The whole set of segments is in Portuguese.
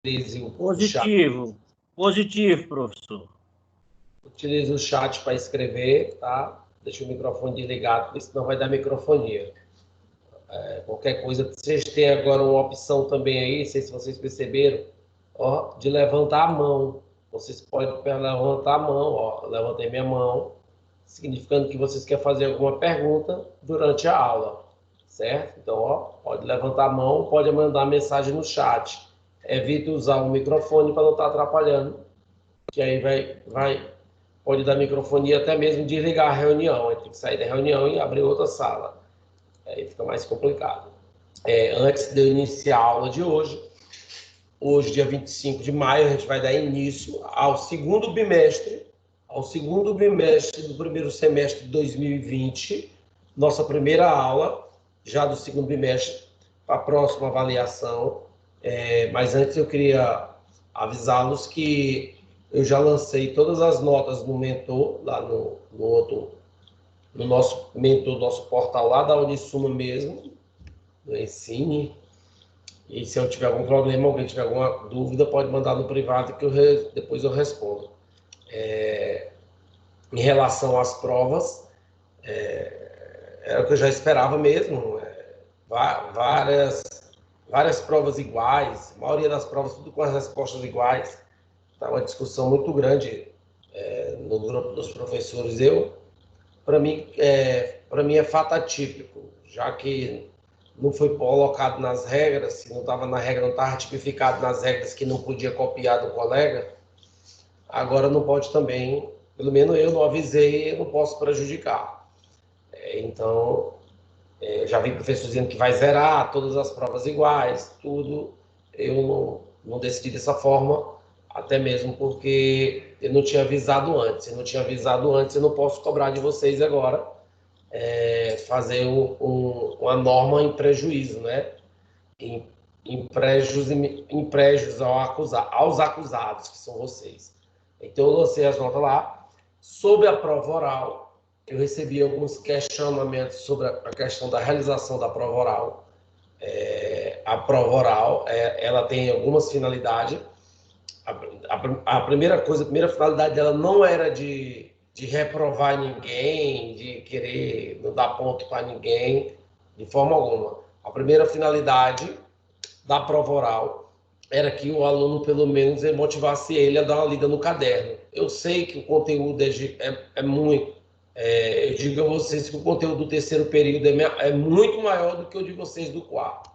Utilize o chat. Positivo, professor. Utilize o chat para escrever, tá? Deixa o microfone desligado, porque senão vai dar microfonia. Qualquer coisa, vocês têm agora uma opção também aí, não sei se vocês perceberam, ó, de levantar a mão. Vocês podem levantar a mão, ó, levantei minha mão, significando que vocês querem fazer alguma pergunta durante a aula, certo? Então, ó, pode levantar a mão, pode mandar mensagem no chat. Evite usar o microfone para não estar atrapalhando, que aí pode dar microfonia até mesmo desligar a reunião, aí tem que sair da reunião e abrir outra sala. Aí fica mais complicado. Antes de eu iniciar a aula de hoje, dia 25 de maio, a gente vai dar início ao segundo bimestre do primeiro semestre de 2020, nossa primeira aula, já do segundo bimestre, para a próxima avaliação. Mas antes eu queria avisá-los que eu já lancei todas as notas no Mentor, lá no nosso Mentor, nosso portal lá da Unisuma mesmo, no Ensine. E se eu tiver algum problema, alguém tiver alguma dúvida, pode mandar no privado que depois eu respondo. Em relação às provas, era o que eu já esperava mesmo. Várias provas iguais, a maioria das provas tudo com as respostas iguais. Está uma discussão muito grande no grupo dos professores. Para mim é fato atípico, já que não foi colocado nas regras, se não estava na regra, não estava tipificado nas regras que não podia copiar do colega, agora não pode também, pelo menos eu não avisei, eu não posso prejudicar. Então, já vi professor dizendo que vai zerar todas as provas iguais, tudo, eu não decidi dessa forma, até mesmo porque eu não tinha avisado antes. Eu não tinha avisado antes, eu não posso cobrar de vocês agora, fazer uma norma em prejuízo, né? Em préjuízo aos acusados, que são vocês. Então, eu lancei as notas lá. Sobre a prova oral, eu recebi alguns questionamentos sobre a questão da realização da prova oral. A prova oral, ela tem algumas finalidades. A primeira finalidade dela não era de reprovar ninguém, de querer não dar ponto para ninguém, de forma alguma. A primeira finalidade da prova oral era que o aluno, pelo menos, motivasse ele a dar uma lida no caderno. Eu sei que o conteúdo é muito... eu digo a vocês que o conteúdo do terceiro período é muito maior do que o de vocês do quarto.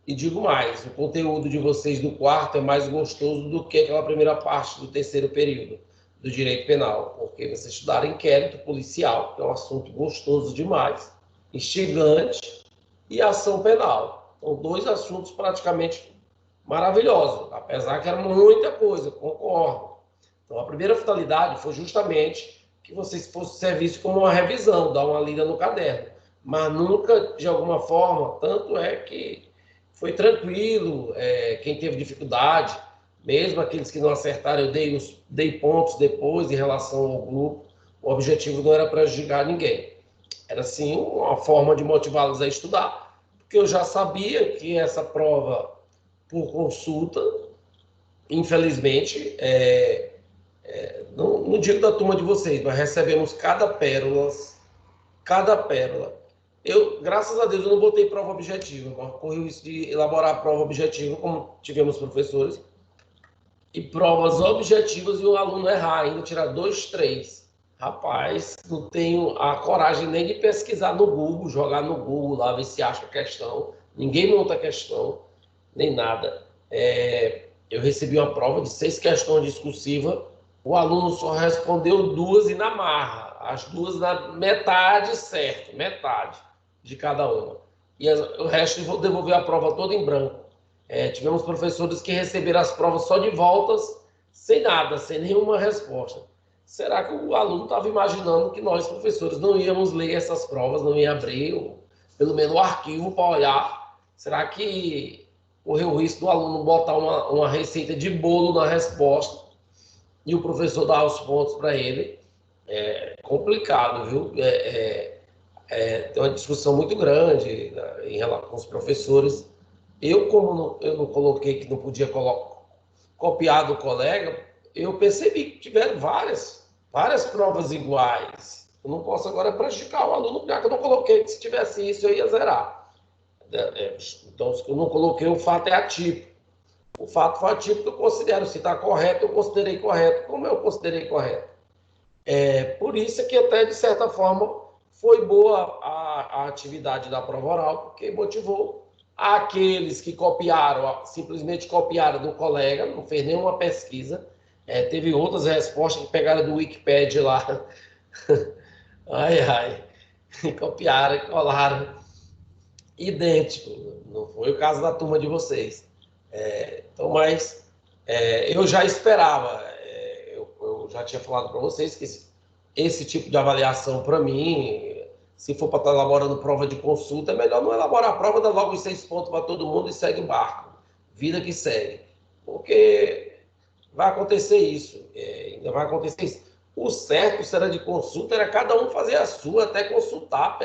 E digo mais, o conteúdo de vocês do quarto é mais gostoso do que aquela primeira parte do terceiro período do direito penal, porque vocês estudaram inquérito policial, que é um assunto gostoso demais, instigante, e ação penal. São dois assuntos praticamente maravilhosos, apesar que era muita coisa, concordo. Então, a primeira finalidade foi justamente que vocês fossem serviço como uma revisão, dar uma lida no caderno, mas nunca, de alguma forma, tanto é que foi tranquilo, quem teve dificuldade, mesmo aqueles que não acertaram, eu dei pontos depois em relação ao grupo. O objetivo não era prejudicar ninguém, era sim uma forma de motivá-los a estudar, porque eu já sabia que essa prova por consulta, infelizmente, não digo da turma de vocês, mas recebemos cada pérola. Eu, graças a Deus, eu não botei prova objetiva, corri o risco de elaborar a prova objetiva, como tivemos professores, e provas objetivas e o aluno errar, ainda tirar 2, 3. Rapaz, não tenho a coragem nem de pesquisar no Google, jogar no Google lá, ver se acha a questão. Ninguém monta a questão, nem nada. Eu recebi uma prova de 6 questões discursivas, o aluno só respondeu 2 e na marra, as 2 na metade certo, metade de cada uma. E o resto vou devolver a prova toda em branco. Tivemos professores que receberam as provas só de voltas, sem nada, sem nenhuma resposta. Será que o aluno estava imaginando que nós, professores, não íamos ler essas provas, não ia abrir, pelo menos o arquivo para olhar? Será que correu o risco do aluno botar uma receita de bolo na resposta e o professor dar os pontos para ele? Complicado, viu? Tem uma discussão muito grande, né, em relação com os professores. Eu, como eu não coloquei que não podia copiar do colega, eu percebi que tiveram várias provas iguais. Eu não posso agora prejudicar o aluno, já que eu não coloquei que se tivesse isso eu ia zerar. Então, se eu não coloquei, o fato é atípico. O fato foi atípico, eu considero. Se está correto, eu considerei correto. Como eu considerei correto? Por isso é que até, de certa forma, foi boa a atividade da prova oral, porque motivou aqueles que copiaram, simplesmente copiaram do colega, não fez nenhuma pesquisa. Teve outras respostas que pegaram do Wikipedia lá. E copiaram e colaram. Idêntico. Não foi o caso da turma de vocês. Então, mas eu já esperava. Eu já tinha falado para vocês que esse tipo de avaliação, para mim, se for para estar elaborando prova de consulta, é melhor não elaborar a prova, dar logo os 6 pontos para todo mundo e segue o barco. Vida que segue. Porque vai acontecer isso. Ainda vai acontecer isso. O certo, se era de consulta, era cada um fazer a sua, até consultar.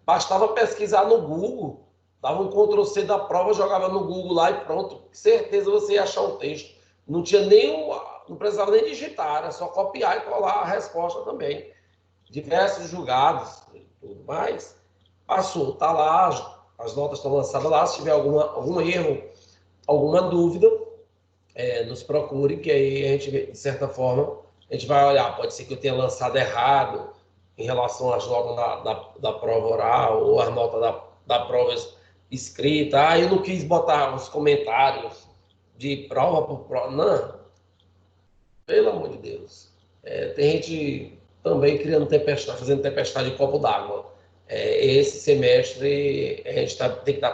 Bastava pesquisar no Google, dava um Ctrl+C da prova, jogava no Google lá e pronto. Certeza você ia achar um texto. Não tinha não precisava nem digitar, era só copiar e colar a resposta também. Diversos julgados e tudo mais. Passou, está lá, as notas estão lançadas lá. Se tiver algum erro, alguma dúvida, nos procure, que aí a gente, de certa forma, a gente vai olhar. Pode ser que eu tenha lançado errado em relação às notas da prova oral ou as notas da prova escrita. Eu não quis botar os comentários de prova por prova. Não, pelo amor de Deus. Tem gente também criando tempestade, fazendo tempestade de copo d'água. Esse semestre a gente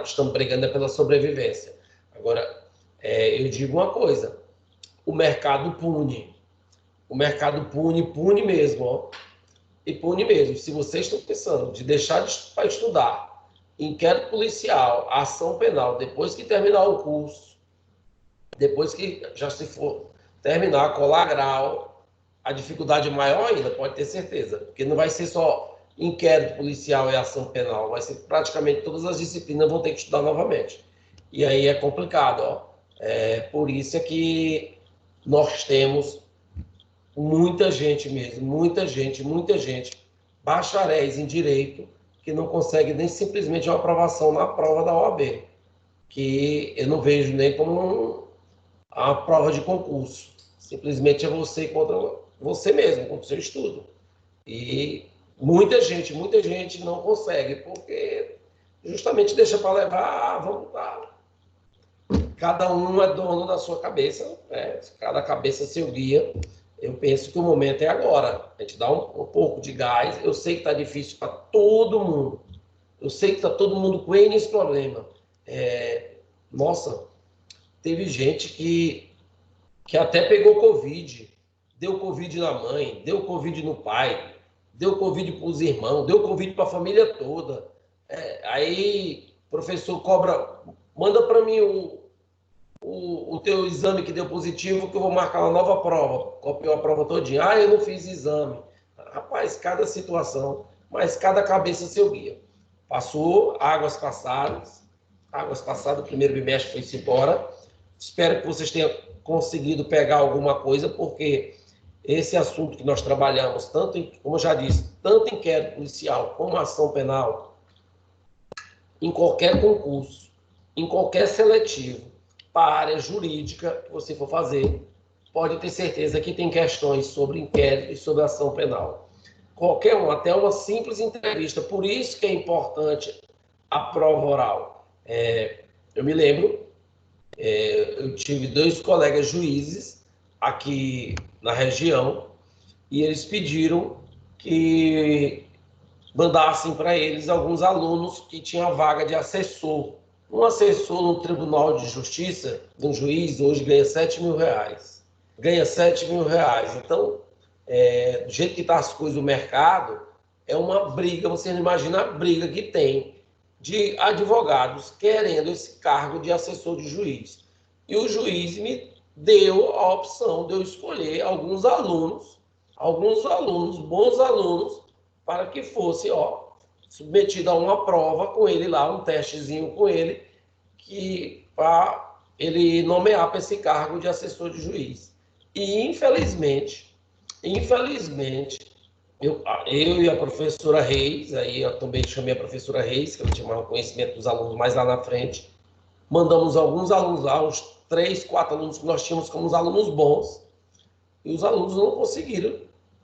estamos brigando pela sobrevivência. Agora, eu digo uma coisa: o mercado pune. O mercado pune mesmo, ó. E pune mesmo. Se vocês estão pensando de deixar para estudar inquérito policial, ação penal, depois que terminar o curso, depois que já se for terminar, colar grau, a dificuldade é maior ainda, pode ter certeza. Porque não vai ser só inquérito policial e ação penal, vai ser praticamente todas as disciplinas vão ter que estudar novamente. E aí é complicado, ó. Por isso é que nós temos muita gente mesmo, muita gente, bacharéis em direito, que não consegue nem simplesmente uma aprovação na prova da OAB, que eu não vejo nem como uma prova de concurso. Simplesmente é você contra você mesmo, contra o seu estudo. E muita gente não consegue, porque justamente deixa para levar, vamos lá. Cada um é dono da sua cabeça, cada cabeça seu guia. Eu penso que o momento é agora. A gente dá um pouco de gás. Eu sei que está difícil para todo mundo. Eu sei que está todo mundo com N problema. Nossa, teve gente que até pegou Covid. Deu Covid na mãe, deu Covid no pai, deu Covid para os irmãos, deu Covid para a família toda. Aí o professor cobra, manda para mim o teu exame que deu positivo, que eu vou marcar uma nova prova. Copiou a prova todinha. Eu não fiz exame. Rapaz, cada situação, mas cada cabeça seu guia. Passou, águas passadas, o primeiro bimestre foi-se embora. Espero que vocês tenham conseguido pegar alguma coisa, porque esse assunto que nós trabalhamos, como eu já disse, tanto inquérito policial como ação penal, em qualquer concurso, em qualquer seletivo, para a área jurídica que você for fazer, pode ter certeza que tem questões sobre inquérito e sobre ação penal. Qualquer um, até uma simples entrevista. Por isso que é importante a prova oral. Eu me lembro, eu tive 2 colegas juízes aqui na região e eles pediram que mandassem para eles alguns alunos que tinham vaga de assessor. Um assessor no Tribunal de Justiça, um juiz, hoje ganha R$7.000. Ganha R$7.000. Então, do jeito que estão as coisas do mercado, é uma briga, você não imagina a briga que tem de advogados querendo esse cargo de assessor de juiz. E o juiz me deu a opção de eu escolher alguns alunos, bons alunos, para que fosse, submetido a uma prova com ele lá, um testezinho com ele, para ele nomear para esse cargo de assessor de juiz. E, infelizmente, eu e a professora Reis, aí eu também chamei a professora Reis, que ela tinha maior conhecimento dos alunos mais lá na frente, mandamos alguns alunos lá, uns 3, 4 alunos que nós tínhamos como os alunos bons, e os alunos não conseguiram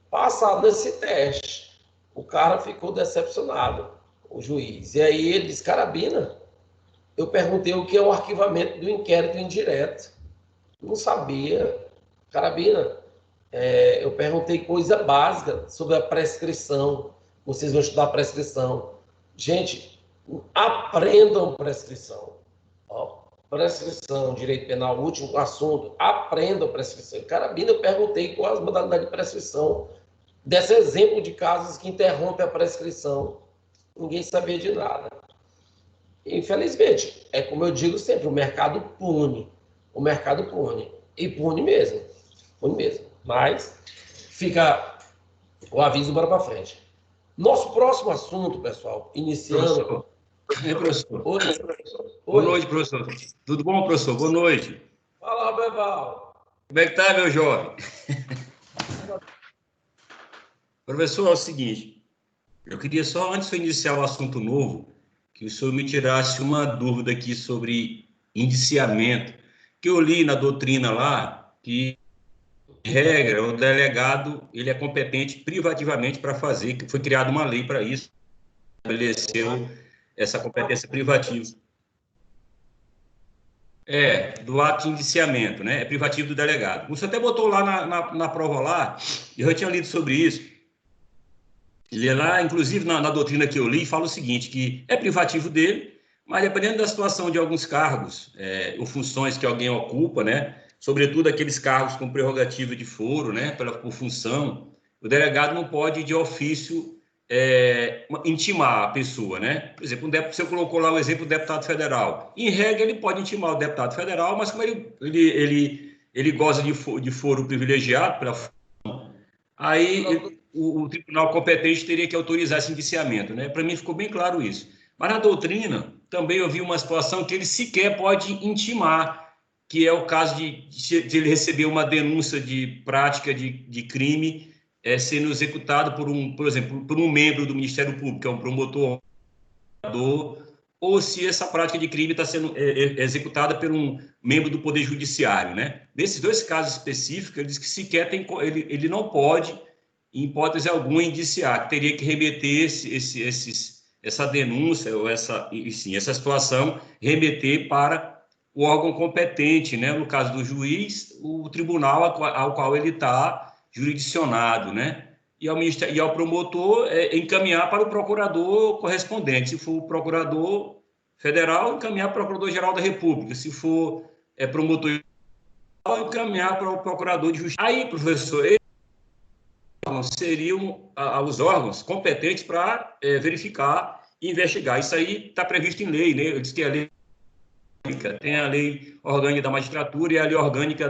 passar nesse teste. O cara ficou decepcionado, o juiz. E aí ele disse, Carabina, eu perguntei o que é o arquivamento do inquérito indireto. Não sabia. Carabina, eu perguntei coisa básica sobre a prescrição. Vocês vão estudar prescrição. Gente, aprendam prescrição. Ó, prescrição, direito penal, último assunto, aprendam prescrição. Carabina, eu perguntei quais as modalidades de prescrição, desse exemplo de casos que interrompem a prescrição. Ninguém sabia de nada. Infelizmente, é como eu digo sempre, o mercado pune. O mercado pune. E pune mesmo. Pune mesmo. Mas fica o aviso para frente. Nosso próximo assunto, pessoal, iniciando... Professor. Oi. Boa noite, professor. Tudo bom, professor? Boa noite. Fala, Beval. Como é que tá, meu jovem? Professor, é o seguinte, eu queria só, antes de iniciar o assunto novo, que o senhor me tirasse uma dúvida aqui sobre indiciamento, que eu li na doutrina lá, que, em regra, o delegado ele é competente privativamente para fazer, que foi criada uma lei para isso, estabeleceu essa competência privativa. Do ato de indiciamento, né? É privativo do delegado. Você até botou lá na prova lá, e eu já tinha lido sobre isso. Ele lá, inclusive na doutrina que eu li, fala o seguinte, que é privativo dele, mas dependendo da situação de alguns cargos ou funções que alguém ocupa, né? Sobretudo aqueles cargos com prerrogativa de foro, né? Por função, o delegado não pode, de ofício, intimar a pessoa, né? Por exemplo, você colocou lá o exemplo do deputado federal. Em regra, ele pode intimar o deputado federal, mas como ele goza de foro privilegiado pela função, aí o tribunal competente teria que autorizar esse indiciamento, né? Para mim ficou bem claro isso. Mas na doutrina também eu vi uma situação que ele sequer pode intimar, que é o caso de ele receber uma denúncia de prática de crime sendo executado por exemplo, por um membro do Ministério Público, que é um promotor, ou se essa prática de crime está sendo executada por um membro do Poder Judiciário, né? Nesses dois casos específicos, ele diz que sequer ele não pode, em hipótese alguma, indiciar, que teria que remeter essa denúncia ou essa situação, remeter para o órgão competente, né? No caso do juiz, o tribunal ao qual ele está jurisdicionado, né? E ao promotor encaminhar para o procurador correspondente. Se for o procurador federal, encaminhar para o procurador-geral da República. Se for promotor, encaminhar para o procurador de justiça. Aí, professor, seriam os órgãos competentes para verificar e investigar. Isso aí está previsto em lei, né? Eu disse que a lei tem a lei orgânica da magistratura e a lei orgânica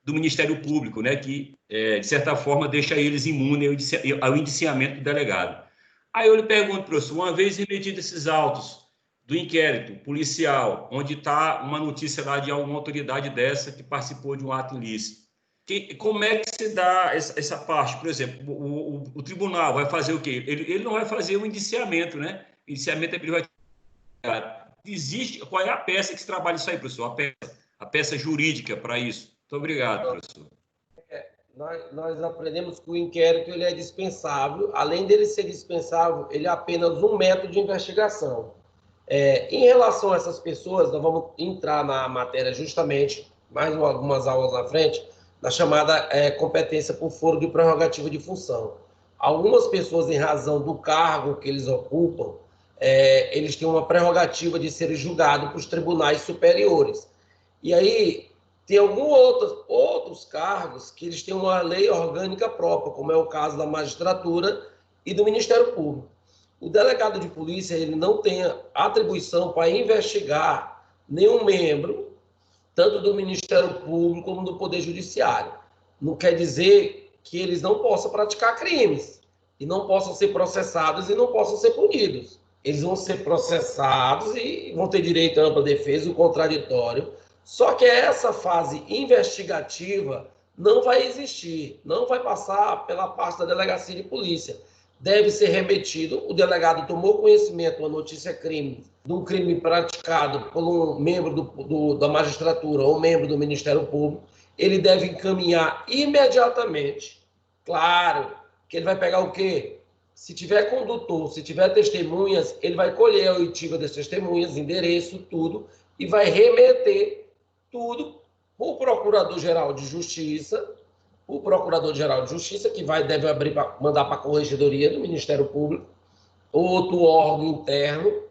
do Ministério Público, né? Que, de certa forma, deixa eles imunes ao indiciamento do delegado. Aí eu lhe pergunto, professor, uma vez remetido esses autos do inquérito policial, onde está uma notícia lá de alguma autoridade dessa que participou de um ato ilícito, como é que se dá essa parte? Por exemplo, o tribunal vai fazer o quê? Ele não vai fazer um indiciamento, né? Indiciamento é privativo. Qual é a peça que se trabalha isso aí, professor? A peça jurídica para isso. Muito obrigado, professor. Nós aprendemos que o inquérito ele é dispensável. Além dele ser dispensável, ele é apenas um método de investigação. Em relação a essas pessoas, nós vamos entrar na matéria justamente, mais algumas aulas na frente, na chamada competência por foro de prerrogativa de função. Algumas pessoas, em razão do cargo que eles ocupam, eles têm uma prerrogativa de serem julgados por tribunais superiores. E aí, tem alguns outros cargos que eles têm uma lei orgânica própria, como é o caso da magistratura e do Ministério Público. O delegado de polícia ele não tem atribuição para investigar nenhum membro, tanto do Ministério Público como do Poder Judiciário. Não quer dizer que eles não possam praticar crimes, e não possam ser processados e não possam ser punidos. Eles vão ser processados e vão ter direito à ampla defesa, o contraditório, Só que essa fase investigativa não vai existir, não vai passar pela parte da delegacia de polícia. Deve ser remetido, o delegado tomou conhecimento, uma notícia-crime, de um crime praticado por um membro da magistratura ou membro do Ministério Público, ele deve encaminhar imediatamente. Claro que ele vai pegar o quê? Se tiver condutor, se tiver testemunhas, ele vai colher a oitiva das testemunhas, endereço, tudo, e vai remeter tudo para o Procurador-Geral de Justiça, que deve mandar para a Corregedoria do Ministério Público, outro órgão interno,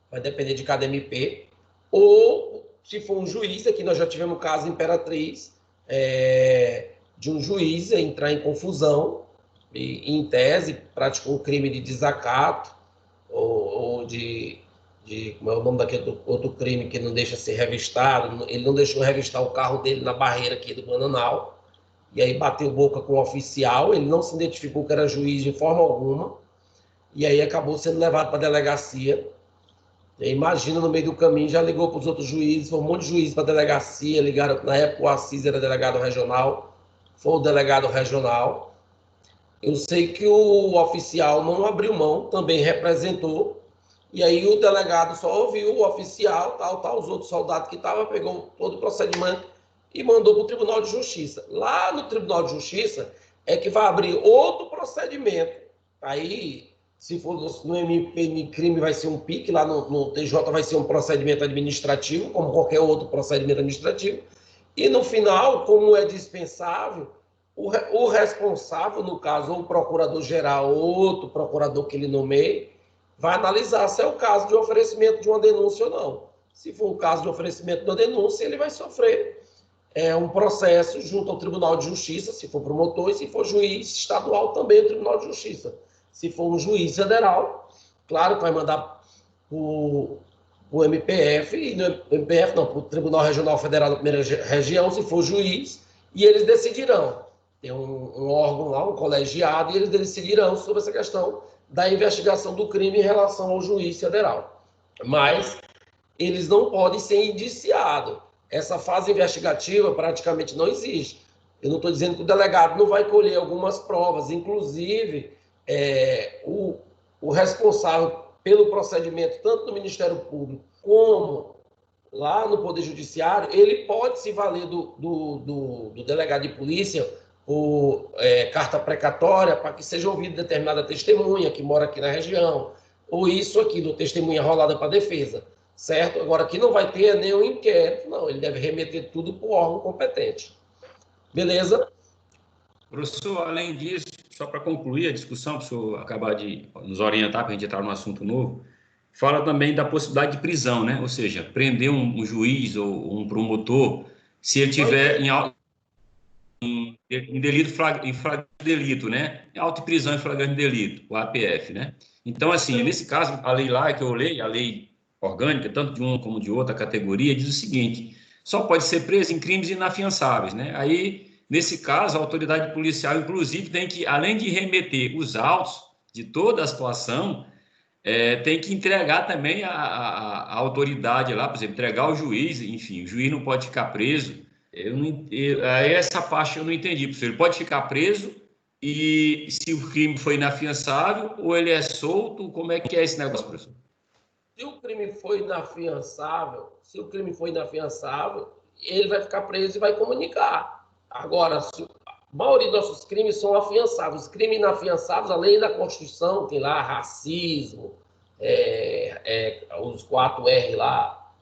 vai depender de cada MP, ou, se for um juiz, aqui nós já tivemos o caso Imperatriz, de um juiz entrar em confusão, e, em tese, praticou um crime de desacato, ou de como é o nome daquele outro crime que não deixa ser revistado, ele não deixou revistar o carro dele na barreira aqui do Bananal, e aí bateu boca com o oficial, ele não se identificou que era juiz de forma alguma, e aí acabou sendo levado para a delegacia. E imagina, no meio do caminho, já ligou para os outros juízes, foi um monte de juízes para a delegacia, ligaram, na época o Assis era delegado regional, foi o delegado regional. Eu sei que o oficial não abriu mão, também representou, e aí o delegado só ouviu o oficial, os outros soldados que estavam, pegou todo o procedimento e mandou para o Tribunal de Justiça. Lá no Tribunal de Justiça é que vai abrir outro procedimento. Aí, se for no MP crime, vai ser um PIC, lá no TJ vai ser um procedimento administrativo, como qualquer outro procedimento administrativo. E no final, como é dispensável, o responsável, no caso, ou o procurador-geral, ou outro procurador que ele nomeie, vai analisar se é o caso de oferecimento de uma denúncia ou não. Se for o caso de oferecimento de uma denúncia, ele vai sofrer um processo junto ao Tribunal de Justiça, se for promotor, e se for juiz estadual, também o Tribunal de Justiça. Se for um juiz federal, claro que vai mandar para o MPF, e no MPF não, para o Tribunal Regional Federal da Primeira Região, se for juiz, e eles decidirão. Tem um órgão lá, um colegiado, e eles decidirão sobre essa questão da investigação do crime em relação ao juiz federal. Mas eles não podem ser indiciados. Essa fase investigativa praticamente não existe. Eu não estou dizendo que o delegado não vai colher algumas provas, inclusive o responsável pelo procedimento, tanto no Ministério Público como lá no Poder Judiciário, ele pode se valer do delegado de polícia por carta precatória para que seja ouvida determinada testemunha que mora aqui na região, ou isso aqui, do testemunha rolada para a defesa, certo? Agora, aqui não vai ter nenhum inquérito, não, ele deve remeter tudo para o órgão competente. Beleza? Professor, além disso, só para concluir a discussão, para o senhor acabar de nos orientar para a gente entrar num assunto novo, fala também da possibilidade de prisão, né? Ou seja, prender um juiz ou um promotor se ele tiver em delito, em flagrante delito, né? Auto prisão em flagrante delito, o APF, né? Então, assim, nesse caso, a lei lá que eu olhei, a lei orgânica, tanto de uma como de outra categoria, diz o seguinte: só pode ser preso em crimes inafiançáveis, né? Aí, nesse caso, a autoridade policial, inclusive, tem que, além de remeter os autos de toda a situação, tem que entregar também a autoridade lá, por exemplo, entregar ao juiz, enfim, o juiz não pode ficar preso. Essa parte eu não entendi, professor. Ele pode ficar preso e se o crime foi inafiançável ou ele é solto? Como é que é esse negócio, professor? Se o crime foi inafiançável, ele vai ficar preso e vai comunicar. Agora, a maioria dos nossos crimes são afiançáveis. Os crimes inafiançáveis, além da Constituição, tem lá racismo, os 4R lá,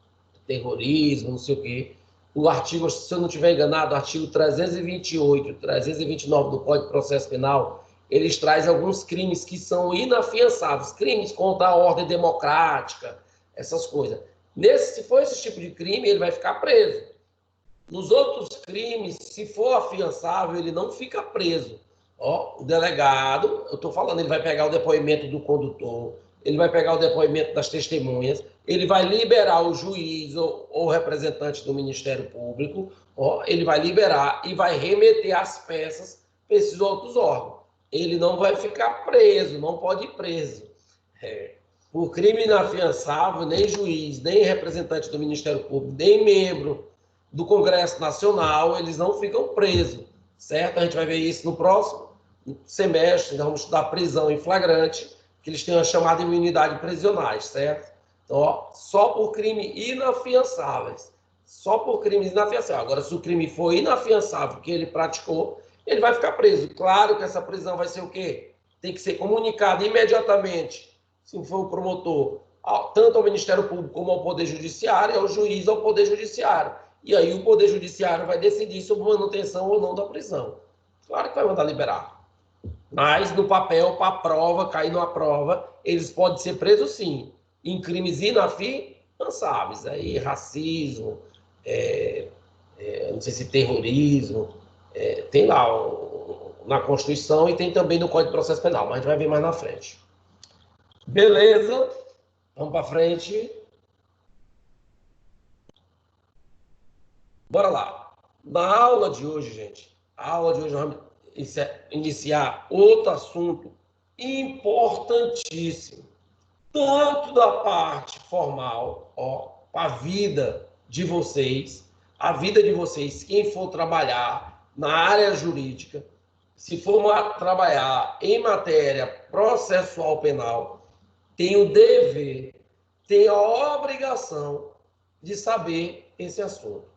terrorismo, não sei o quê. O artigo, se eu não estiver enganado, o artigo 328, 329 do Código de Processo Penal, eles trazem alguns crimes que são inafiançáveis, crimes contra a ordem democrática, essas coisas. Se for esse tipo de crime, ele vai ficar preso. Nos outros crimes, se for afiançável, ele não fica preso. O delegado, eu estou falando, ele vai pegar o depoimento do condutor, ele vai pegar o depoimento das testemunhas, ele vai liberar o juiz ou representante do Ministério Público, ele vai liberar e vai remeter as peças para esses outros órgãos. Ele não vai ficar preso, não pode ir preso. Por crime inafiançável, nem juiz, nem representante do Ministério Público, nem membro do Congresso Nacional, eles não ficam presos, certo? A gente vai ver isso no próximo semestre, nós vamos estudar prisão em flagrante, que eles têm a chamada imunidade prisionais, certo? Então, ó, só por crime inafiançáveis. Só por crimes inafiançáveis. Agora, se o crime for inafiançável que ele praticou, ele vai ficar preso. Claro que essa prisão vai ser o quê? Tem que ser comunicada imediatamente, se for o promotor, tanto ao Ministério Público como ao Poder Judiciário, ao juiz, ao Poder Judiciário. E aí o Poder Judiciário vai decidir sobre manutenção ou não da prisão. Claro que vai mandar liberar. Mas no papel, para a prova, cair numa prova, eles podem ser presos sim, em crimes inafiançáveis. Aí racismo, não sei se terrorismo, tem lá na Constituição e tem também no Código de Processo Penal, mas a gente vai ver mais na frente. Beleza, vamos para frente. Bora lá. Na aula de hoje, gente, nós vamos iniciar outro assunto importantíssimo, tanto da parte formal, para a vida de vocês, quem for trabalhar na área jurídica, se for trabalhar em matéria processual penal, tem o dever, tem a obrigação de saber esse assunto.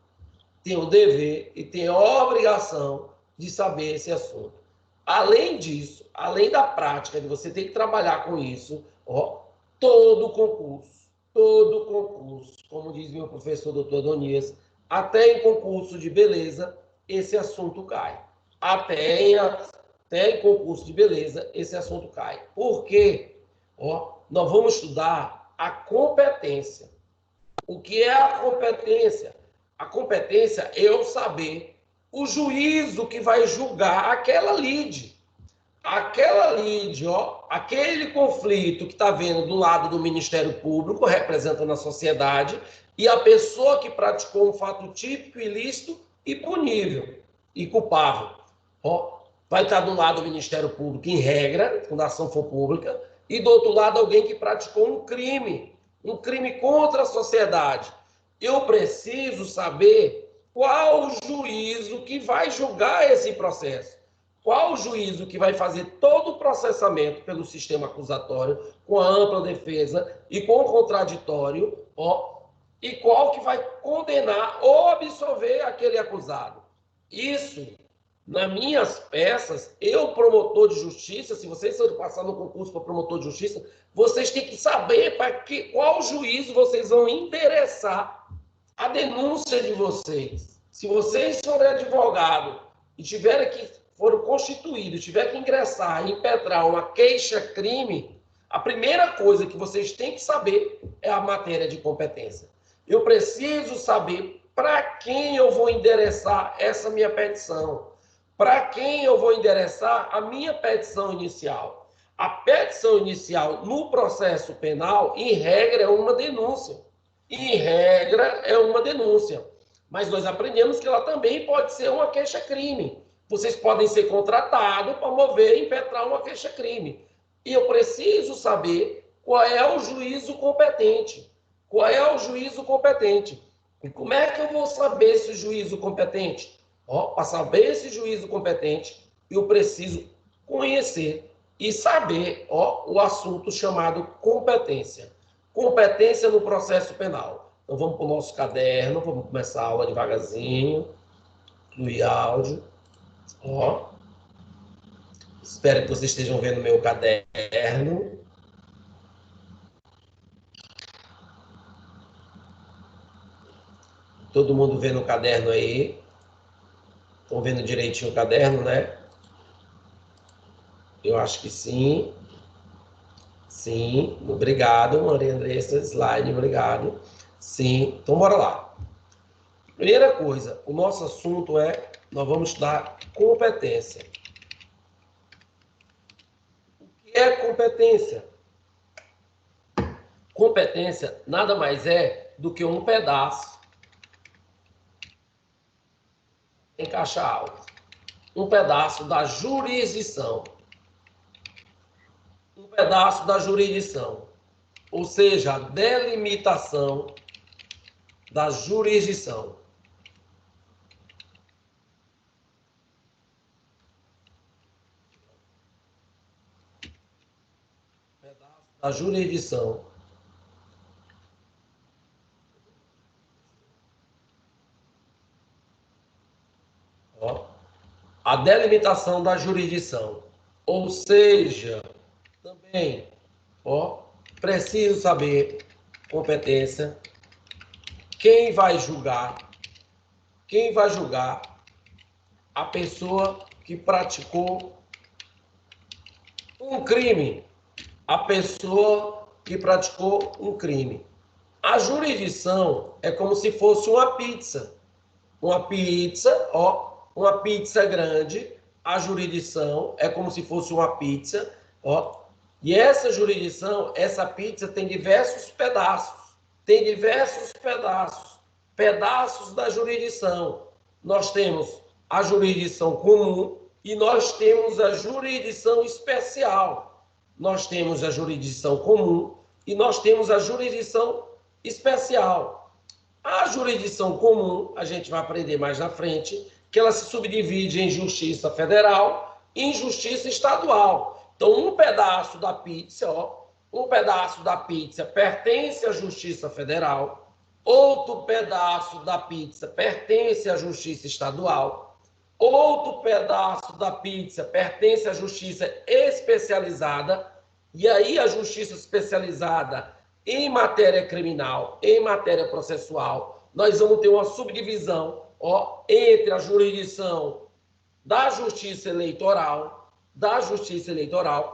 Tem o dever e tem a obrigação de saber esse assunto. Além disso, além da prática de você ter que trabalhar com isso, todo concurso, como diz meu professor doutor Adonias, até em concurso de beleza, esse assunto cai. Até em concurso de beleza, esse assunto cai. Por quê? Nós vamos estudar a competência. O que é a competência? A competência é eu saber o juízo que vai julgar aquela lide. Aquela lide, aquele conflito que está vendo do lado do Ministério Público, representando a sociedade, e a pessoa que praticou um fato típico, ilícito e punível e culpável. Vai estar do lado do Ministério Público, em regra, quando a ação for pública, e do outro lado alguém que praticou um crime contra a sociedade. Eu preciso saber qual o juízo que vai julgar esse processo. Qual o juízo que vai fazer todo o processamento pelo sistema acusatório, com a ampla defesa e com o contraditório, e qual que vai condenar ou absolver aquele acusado. Isso, nas minhas peças, eu, promotor de justiça, se vocês forem passar no concurso para promotor de justiça, vocês têm que saber qual juízo vocês vão endereçar a denúncia de vocês. Se vocês forem advogado e foram constituídos, tiver que ingressar e impetrar uma queixa-crime, a primeira coisa que vocês têm que saber é a matéria de competência. Eu preciso saber para quem eu vou endereçar essa minha petição, para quem eu vou endereçar a minha petição inicial. A petição inicial no processo penal, em regra, é uma denúncia. Em regra, é uma denúncia. Mas nós aprendemos que ela também pode ser uma queixa-crime. Vocês podem ser contratados para mover e impetrar uma queixa-crime. E eu preciso saber qual é o juízo competente. Qual é o juízo competente? E como é que eu vou saber esse juízo competente? Para saber esse juízo competente, eu preciso conhecer e saber o assunto chamado competência. Competência no processo penal. Então vamos para o nosso caderno, vamos começar a aula devagarzinho, incluir áudio. Espero que vocês estejam vendo meu caderno. Todo mundo vendo o caderno aí? Estão vendo direitinho o caderno, né? Eu acho que sim. Sim, obrigado, Maria Andressa, slide, obrigado. Sim, então bora lá. Primeira coisa, o nosso assunto nós vamos estudar competência. O que é competência? Competência nada mais é do que um pedaço em caixa alta. Um pedaço da jurisdição. Um pedaço da jurisdição. Ou seja, a delimitação da jurisdição. da jurisdição a delimitação da jurisdição. Ou seja, também, preciso saber competência, quem vai julgar a pessoa que praticou um crime, a pessoa que praticou um crime. A jurisdição é como se fosse uma pizza. Uma pizza grande, a jurisdição é como se fosse uma pizza, e essa jurisdição, essa pizza tem diversos pedaços, pedaços da jurisdição. Nós temos a jurisdição comum e nós temos a jurisdição especial. Nós temos a jurisdição comum e nós temos a jurisdição especial. A jurisdição comum, a gente vai aprender mais na frente, que ela se subdivide em justiça federal e em justiça estadual. Então, um pedaço da pizza pertence à justiça federal, outro pedaço da pizza pertence à justiça estadual, outro pedaço da pizza pertence à justiça especializada, e aí a justiça especializada em matéria criminal, em matéria processual, nós vamos ter uma subdivisão entre a jurisdição da justiça eleitoral,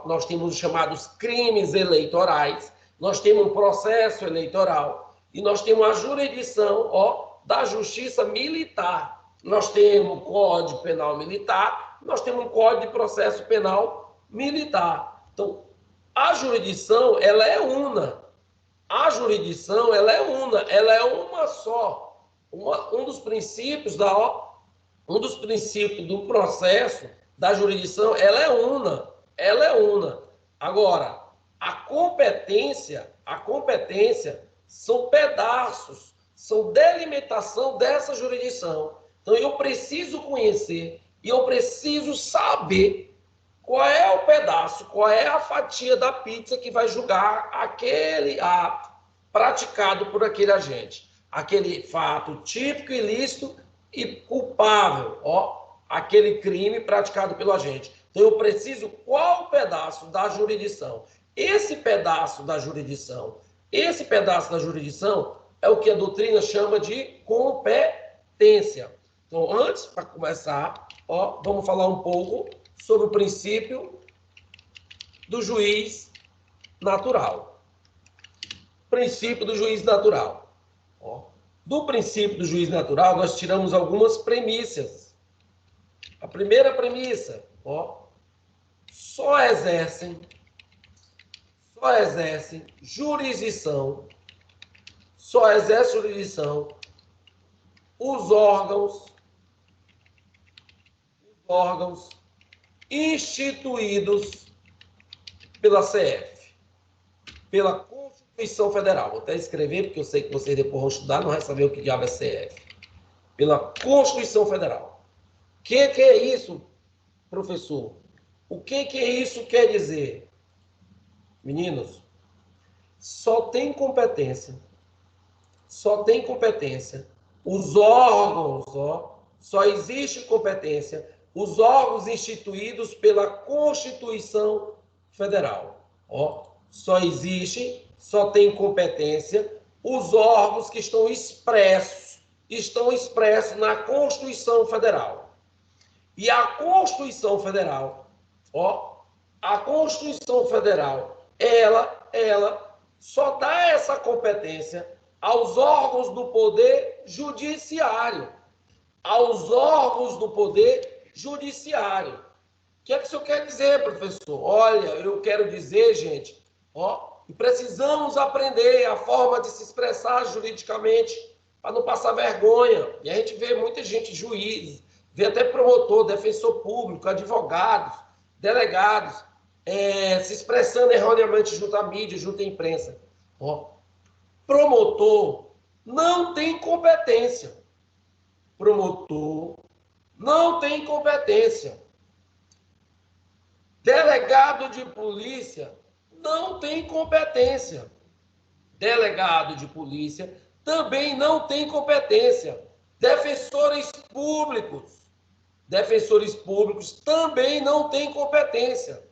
nós temos os chamados crimes eleitorais, nós temos um processo eleitoral e nós temos a jurisdição da justiça militar. Nós temos o Código Penal Militar, nós temos um Código de Processo Penal Militar. Então, a jurisdição, ela é una. A jurisdição, ela é una, ela é uma só. Um dos princípios do processo da jurisdição, ela é una. Agora, a competência são pedaços, são delimitação dessa jurisdição. Então, eu preciso conhecer e eu preciso saber qual é o pedaço, qual é a fatia da pizza que vai julgar aquele ato praticado por aquele agente. Aquele fato típico, ilícito e culpável, aquele crime praticado pelo agente. Então, eu preciso qual pedaço da jurisdição. Esse pedaço da jurisdição é o que a doutrina chama de competência. Então, antes, para começar, vamos falar um pouco sobre o princípio do juiz natural. Princípio do juiz natural. Do princípio do juiz natural, nós tiramos algumas premissas. A primeira premissa, só exercem jurisdição, os órgãos instituídos pela CF, pela Constituição Federal. Vou até escrever, porque eu sei que vocês depois vão estudar, não vai saber o que diabo é CF. Pela Constituição Federal. O que é isso, professor? O que isso quer dizer? Meninos, só tem competência, os órgãos, só existe competência, os órgãos instituídos pela Constituição Federal, só tem competência os órgãos que estão expressos na Constituição Federal. E a Constituição Federal, ela só dá essa competência aos órgãos do Poder Judiciário. O que é que isso quer dizer, professor? Olha, eu quero dizer, gente, que precisamos aprender a forma de se expressar juridicamente para não passar vergonha. E a gente vê muita gente, juiz, vê até promotor, defensor público, advogados, delegados, se expressando erroneamente junto à mídia, junto à imprensa. Promotor não tem competência. Delegado de polícia não tem competência. Delegado de polícia também não tem competência. Defensores públicos também não têm competência.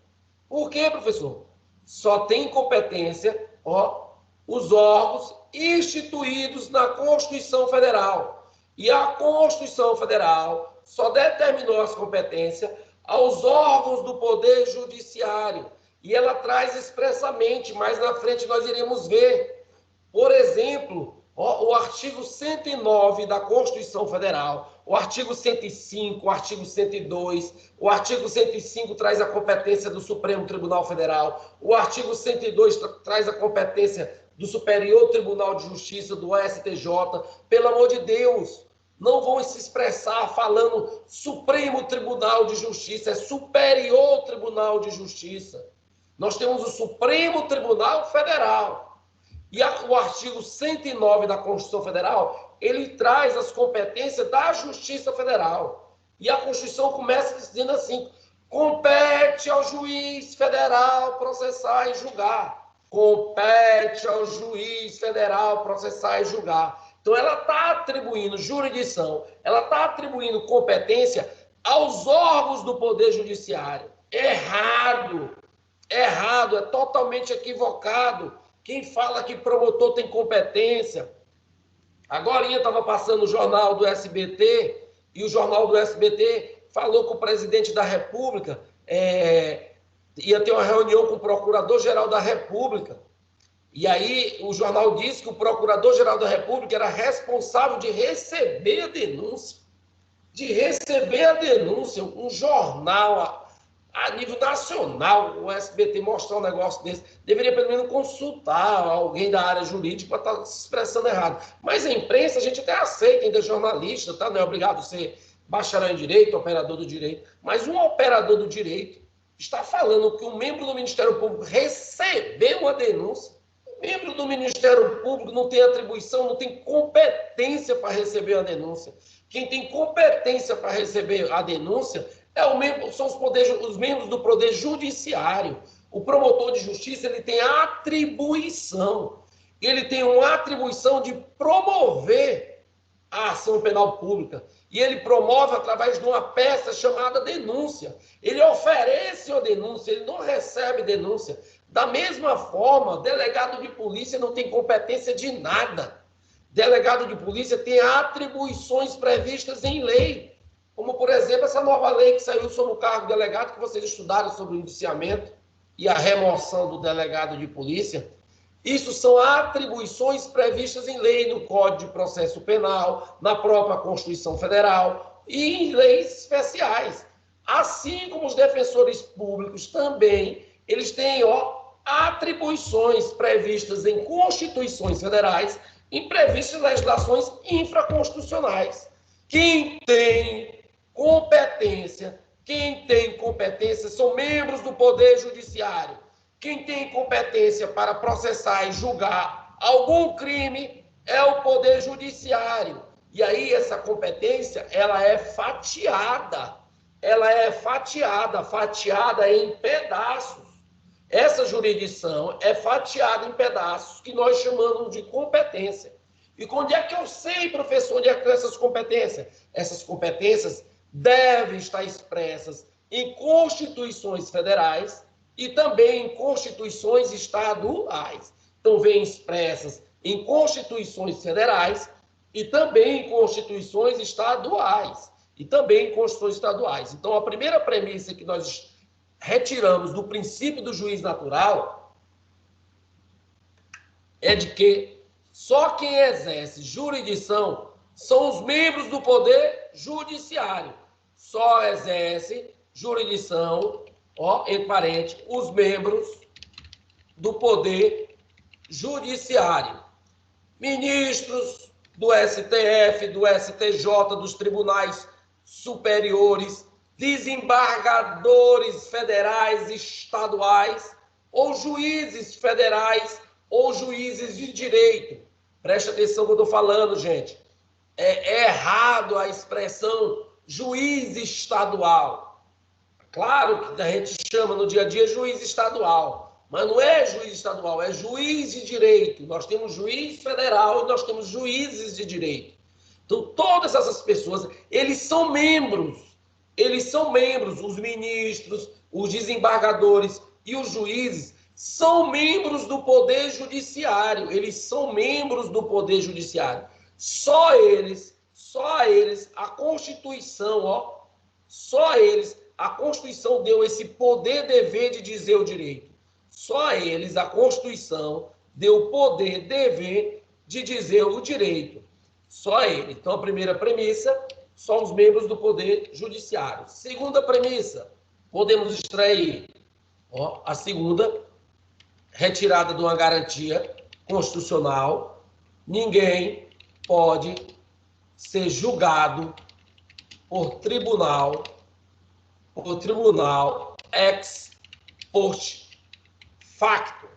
Por quê, professor? Só tem competência, os órgãos instituídos na Constituição Federal. E a Constituição Federal só determinou as competências aos órgãos do Poder Judiciário. E ela traz expressamente, mais na frente nós iremos ver, por exemplo, o artigo 109 da Constituição Federal, o artigo 105, o artigo 102, o artigo 105 traz a competência do Supremo Tribunal Federal, o artigo 102 traz a competência do Superior Tribunal de Justiça, do STJ. Pelo amor de Deus, não vão se expressar falando Supremo Tribunal de Justiça, é Superior Tribunal de Justiça. Nós temos o Supremo Tribunal Federal. E o artigo 109 da Constituição Federal, ele traz as competências da Justiça Federal. E a Constituição começa dizendo assim: compete ao juiz federal processar e julgar. Compete ao juiz federal processar e julgar. Então, ela está atribuindo jurisdição, ela está atribuindo competência aos órgãos do Poder Judiciário. Errado, é totalmente equivocado. Quem fala que promotor tem competência? Agora estava passando o jornal do SBT, e o jornal do SBT falou que o presidente da República ia ter uma reunião com o Procurador-Geral da República. E aí o jornal disse que o Procurador-Geral da República era responsável de receber a denúncia. Um jornal a nível nacional, o SBT mostrar um negócio desse, deveria pelo menos consultar alguém da área jurídica para estar se expressando errado. Mas a imprensa a gente até aceita, ainda é jornalista, tá? Não é obrigado a ser bacharel em direito, operador do direito. Mas um operador do direito está falando que um membro do Ministério Público recebeu uma denúncia. O membro do Ministério Público não tem atribuição, não tem competência para receber a denúncia. Quem tem competência para receber a denúncia são os membros do Poder Judiciário. O promotor de justiça, ele tem a atribuição. Ele tem uma atribuição de promover a ação penal pública. E ele promove através de uma peça chamada denúncia. Ele oferece a denúncia, ele não recebe denúncia. Da mesma forma, delegado de polícia não tem competência de nada. Delegado de polícia tem atribuições previstas em lei. Como, por exemplo, essa nova lei que saiu sobre o cargo de delegado, que vocês estudaram sobre o indiciamento e a remoção do delegado de polícia. Isso são atribuições previstas em lei, no Código de Processo Penal, na própria Constituição Federal e em leis especiais. Assim como os defensores públicos também, eles têm atribuições previstas em constituições federais e previstas em legislações infraconstitucionais. Quem tem competência são membros do Poder Judiciário. Quem tem competência para processar e julgar algum crime é o Poder Judiciário. E aí essa competência, ela é fatiada. Fatiada em pedaços. Essa jurisdição é fatiada em pedaços que nós chamamos de competência. E onde é que eu sei, professor, onde é que estão essas competências? Essas competências devem estar expressas em constituições federais e também em constituições estaduais. Então, vêm expressas em constituições federais e também em constituições estaduais. Então, a primeira premissa que nós retiramos do princípio do juiz natural é de que só quem exerce jurisdição são os membros do Poder Judiciário. Só exerce jurisdição, entre parênteses, os membros do Poder Judiciário. Ministros do STF, do STJ, dos tribunais superiores, desembargadores federais, estaduais, ou juízes federais, ou juízes de direito. Preste atenção no que eu estou falando, gente. É errado a expressão juiz estadual. Claro que a gente chama no dia a dia juiz estadual, Mas não é juiz estadual, é juiz de direito. Nós temos juiz federal e nós temos juízes de direito. Então, todas essas pessoas, eles são membros, os ministros, os desembargadores e os juízes são membros do Poder Judiciário, eles são membros do Poder Judiciário. Só eles, a Constituição, só eles, a Constituição deu esse poder-dever de dizer o direito. Só eles, a Constituição, deu o poder-dever de dizer o direito. Só ele. Então, a primeira premissa, são os membros do Poder Judiciário. Segunda premissa, podemos extrair, a segunda, retirada de uma garantia constitucional, ninguém pode ser julgado por tribunal ex post facto.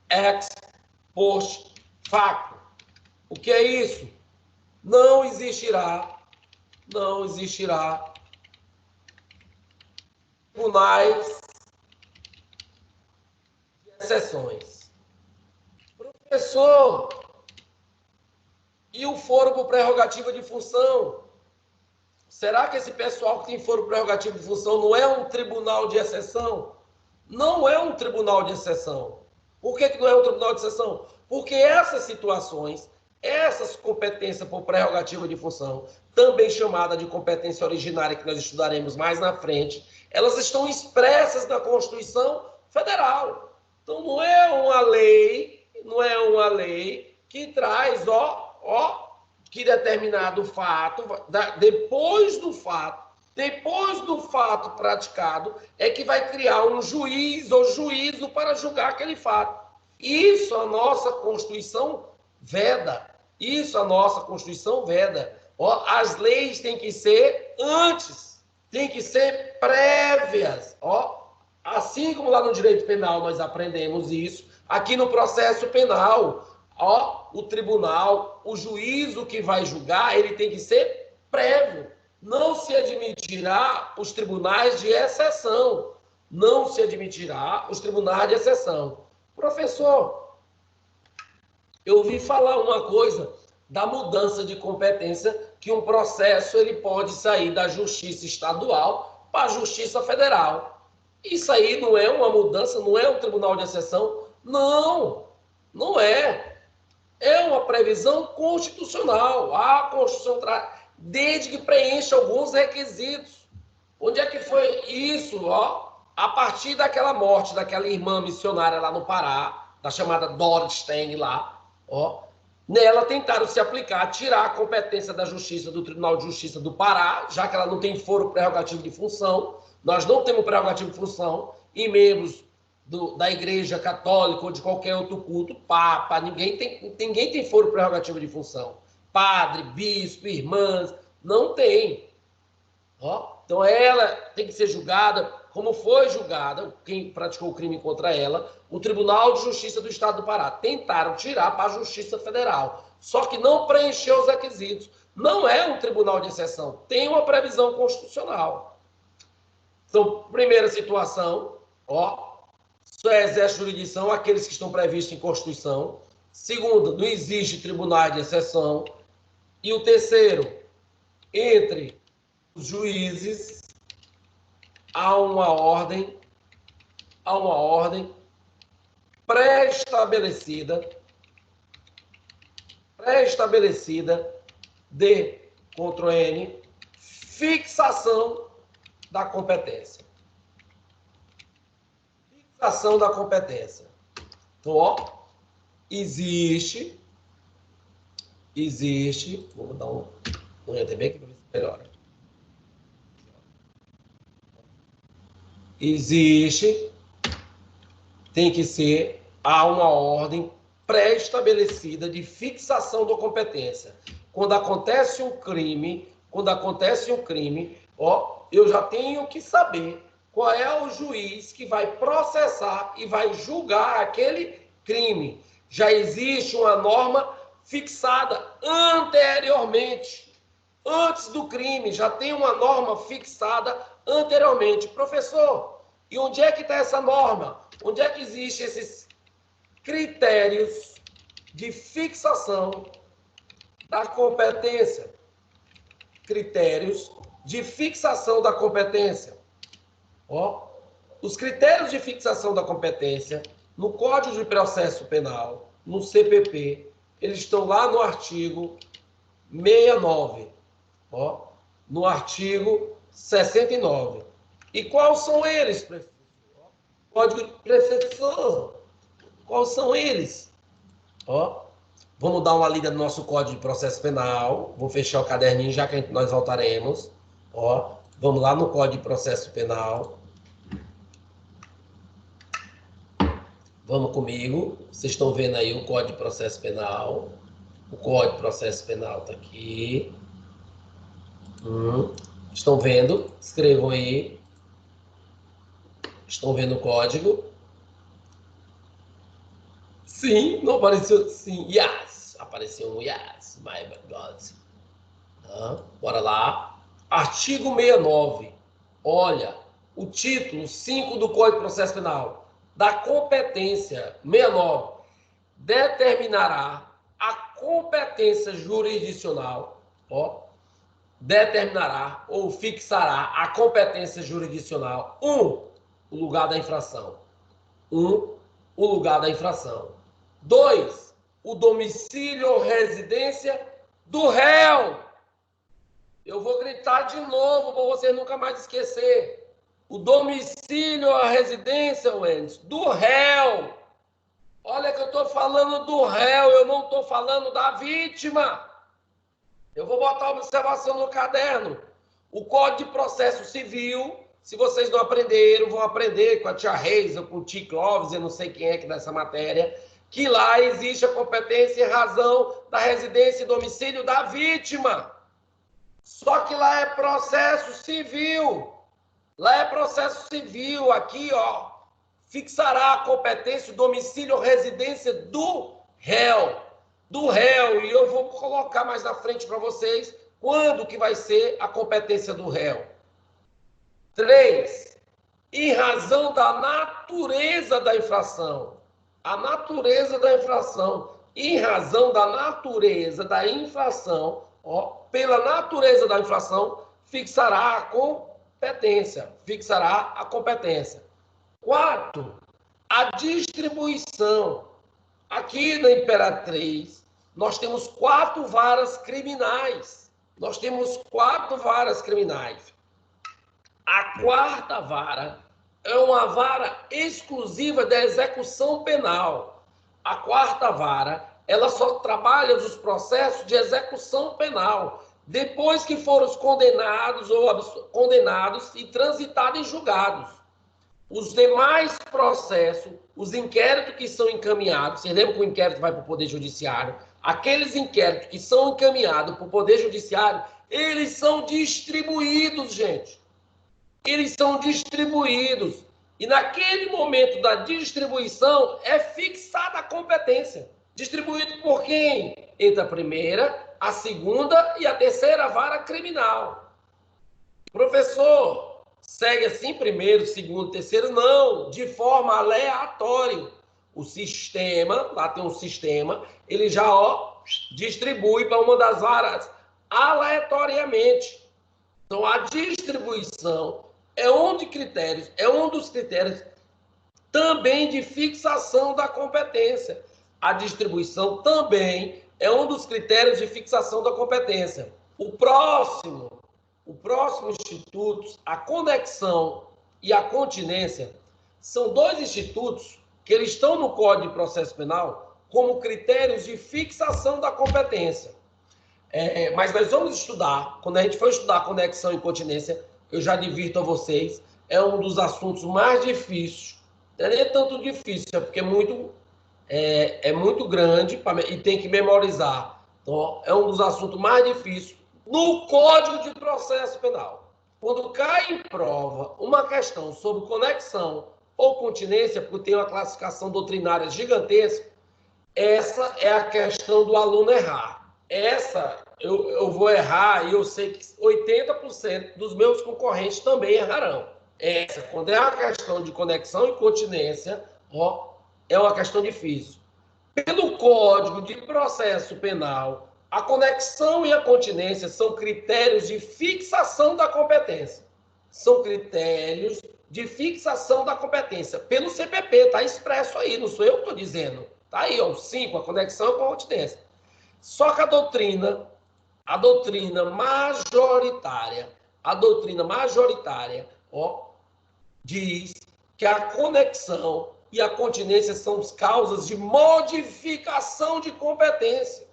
Ex post facto. O que é isso? Não existirá tribunais de exceções. Professor, e o foro por prerrogativa de função? Será que esse pessoal que tem foro prerrogativa de função não é um tribunal de exceção? Não é um tribunal de exceção. Por que não é um tribunal de exceção? Porque essas situações, essas competências por prerrogativa de função, também chamada de competência originária, que nós estudaremos mais na frente, elas estão expressas na Constituição Federal. Então, não é uma lei que traz, que determinado fato, depois do fato praticado, é que vai criar um juiz ou juízo para julgar aquele fato. Isso a nossa Constituição veda. As leis têm que ser antes, têm que ser prévias. Assim como lá no direito penal nós aprendemos isso, aqui no processo penal, o tribunal, o juízo que vai julgar, ele tem que ser prévio. Não se admitirá os tribunais de exceção. Professor, eu ouvi falar uma coisa da mudança de competência, que um processo ele pode sair da justiça estadual para a justiça federal. Isso aí não é uma mudança, não é um tribunal de exceção? Não é. É uma previsão constitucional. A Constituição traz, desde que preencha alguns requisitos. Onde é que foi isso? A partir daquela morte daquela irmã missionária lá no Pará, da chamada Dorothy Stang lá, nela tentaram se aplicar, tirar a competência da Justiça, do Tribunal de Justiça do Pará, já que ela não tem foro prerrogativo de função. Nós não temos prerrogativo de função, e membros da Igreja Católica ou de qualquer outro culto, Papa, ninguém tem foro prerrogativo de função. Padre, bispo, irmãs, não tem. Então ela tem que ser julgada como foi julgada, quem praticou o crime contra ela, o Tribunal de Justiça do Estado do Pará. Tentaram tirar para a Justiça Federal, só que não preencheu os requisitos. Não é um tribunal de exceção, tem uma previsão constitucional. Então, primeira situação, só exerce jurisdição aqueles que estão previstos em Constituição. Segunda, não existe tribunal de exceção. E o terceiro, entre os juízes, há uma ordem pré-estabelecida de, Ctrl N, fixação da competência. Fixação da competência. Então, existe, vou dar um ETB aqui para ver se melhora. Há uma ordem pré-estabelecida de fixação da competência. Quando acontece um crime, eu já tenho que saber qual é o juiz que vai processar e vai julgar aquele crime. Já existe uma norma fixada anteriormente. Antes do crime, já tem uma norma fixada anteriormente. Professor, E onde é que está essa norma? Onde é que existem esses critérios de fixação da competência? Critérios de fixação da competência. Ó, os critérios de fixação da competência, no Código de Processo Penal, no CPP, eles estão lá no artigo 69, ó, no artigo 69. E quais são eles, prefeito? Código de Percepção. Quais são eles? Ó, vamos dar uma lida no nosso Código de Processo Penal. Vou fechar o caderninho, já que nós voltaremos. Ó, vamos lá no Código de Processo Penal. Vamos comigo. Vocês estão vendo aí o Código de Processo Penal. O Código de Processo Penal está aqui. Estão vendo? Escrevam aí. Estão vendo o código? Sim, não apareceu? Sim, yes. Apareceu um yes. My God. Bora lá. Artigo 69. Olha, o título 5 do Código de Processo Penal. Da competência 69. Determinará a competência jurisdicional. Ó. Determinará ou fixará a competência jurisdicional. 1. O lugar da infração. 1. O lugar da infração. 2. O domicílio ou residência do réu. Eu vou gritar de novo para você nunca mais esquecer. O domicílio ou a residência, Wendes, do réu. Olha que eu estou falando do réu, eu não estou falando da vítima. Eu vou botar a observação no caderno. O Código de Processo Civil, se vocês não aprenderam, vão aprender com a tia Reis ou com o tio Clóvis, eu não sei quem é que dá essa matéria, que lá existe a competência em razão da residência e domicílio da vítima. Só que lá é processo civil. Lá é processo civil. Aqui, ó, fixará a competência, o domicílio ou residência do réu. Do réu. E eu vou colocar mais na frente para vocês quando que vai ser a competência do réu. 3. Em razão da natureza da infração. A natureza da infração. Em razão da natureza da infração, ó, pela natureza da infração, fixará a competência. Fixará a competência. 4. A distribuição. Aqui na Imperatriz, nós temos 4 varas criminais. Nós temos 4 varas criminais. A 4ª vara é uma vara exclusiva da execução penal. A 4ª vara, ela só trabalha nos processos de execução penal, depois que foram os condenados e transitados em julgados. Os demais processos, os inquéritos que são encaminhados, você lembra que o inquérito vai para o Poder Judiciário? Aqueles inquéritos que são encaminhados para o Poder Judiciário, eles são distribuídos, gente. Eles são distribuídos. E naquele momento da distribuição é fixada a competência. Distribuído por quem? Entre a primeira, a segunda e a terceira vara criminal. Professor, segue assim primeiro, segundo, terceiro? Não, de forma aleatória. O sistema, lá tem um sistema, ele já distribui para uma das varas aleatoriamente. Então, a distribuição é um dos critérios também de fixação da competência. A distribuição também é um dos critérios de fixação da competência. O próximo instituto, a conexão e a continência, são 2 institutos que eles estão no Código de Processo Penal como critérios de fixação da competência. Mas nós vamos estudar, quando a gente for estudar conexão e continência, eu já divirto a vocês, é um dos assuntos mais difíceis. Não é tanto difícil, é porque é muito grande e tem que memorizar. Então, é um dos assuntos mais difíceis no Código de Processo Penal. Quando cai em prova uma questão sobre conexão ou continência, porque tem uma classificação doutrinária gigantesca, essa é a questão do aluno errar. Essa eu vou errar e eu sei que 80% dos meus concorrentes também errarão. Essa, quando é uma questão de conexão e continência, ó, é uma questão difícil. Pelo Código de Processo Penal, a conexão e a continência são critérios de fixação da competência. São critérios de fixação da competência. Pelo CPP, está expresso aí, não sou eu que estou dizendo. Está aí, ó, 5, a conexão e a continência. Só que a doutrina majoritária, ó, diz que a conexão e a continência são as causas de modificação de competência.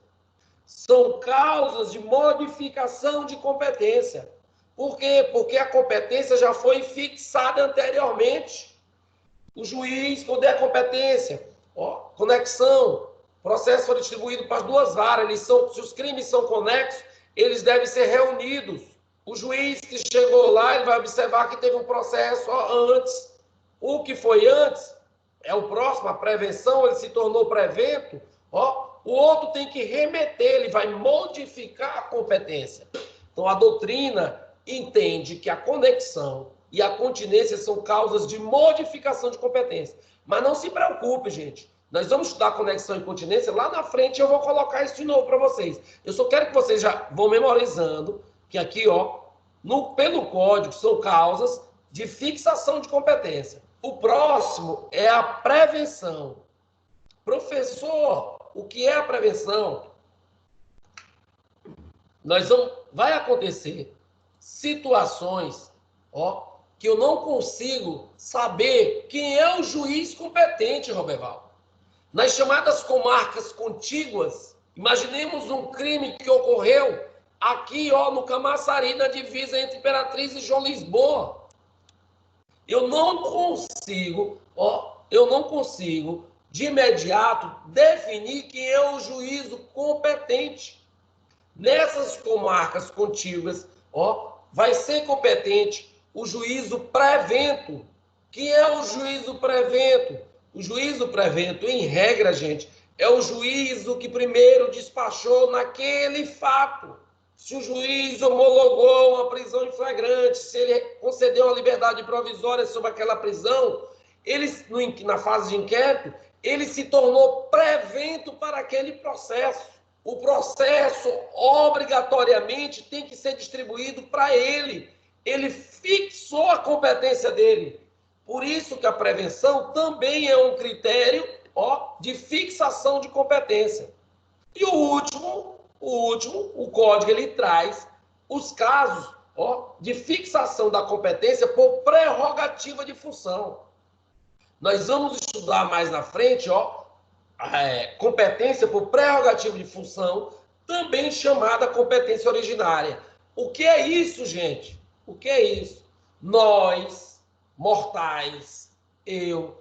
São causas de modificação de competência. Por quê? Porque a competência já foi fixada anteriormente. O juiz, quando é a competência, ó, conexão, processo foi distribuído para as duas varas, se os crimes são conexos, eles devem ser reunidos. O juiz que chegou lá, ele vai observar que teve um processo antes. O que foi antes é o próximo, a prevenção, ele se tornou prevento, ó, o outro tem que remeter, ele vai modificar a competência. Então, a doutrina entende que a conexão e a continência são causas de modificação de competência. Mas não se preocupe, gente. Nós vamos estudar conexão e continência. Lá na frente eu vou colocar isso de novo para vocês. Eu só quero que vocês já vão memorizando que aqui, ó, pelo código, são causas de fixação de competência. O próximo é a prevenção. Professor, o que é a prevenção? Vai acontecer situações, ó, que eu não consigo saber quem é o juiz competente, Roberval. Nas chamadas comarcas contíguas, imaginemos um crime que ocorreu aqui, ó, no Camaçari, na divisa entre Imperatriz e João Lisboa. Eu não consigo, de imediato, definir quem é o juízo competente. Nessas comarcas contíguas, ó, vai ser competente o juízo prevento. Quem é o juízo prevento? O juízo prevento, em regra, gente, é o juízo que primeiro despachou naquele fato. Se o juiz homologou uma prisão em flagrante, se ele concedeu uma liberdade provisória sobre aquela prisão, na fase de inquérito, ele se tornou prevento para aquele processo. O processo, obrigatoriamente, tem que ser distribuído para ele. Ele fixou a competência dele. Por isso que a prevenção também é um critério, ó, de fixação de competência. E o último, o código, ele traz os casos, ó, de fixação da competência por prerrogativa de função. Nós vamos estudar mais na frente, ó, competência por prerrogativa de função, também chamada competência originária. O que é isso, gente? O que é isso? Nós, mortais, eu,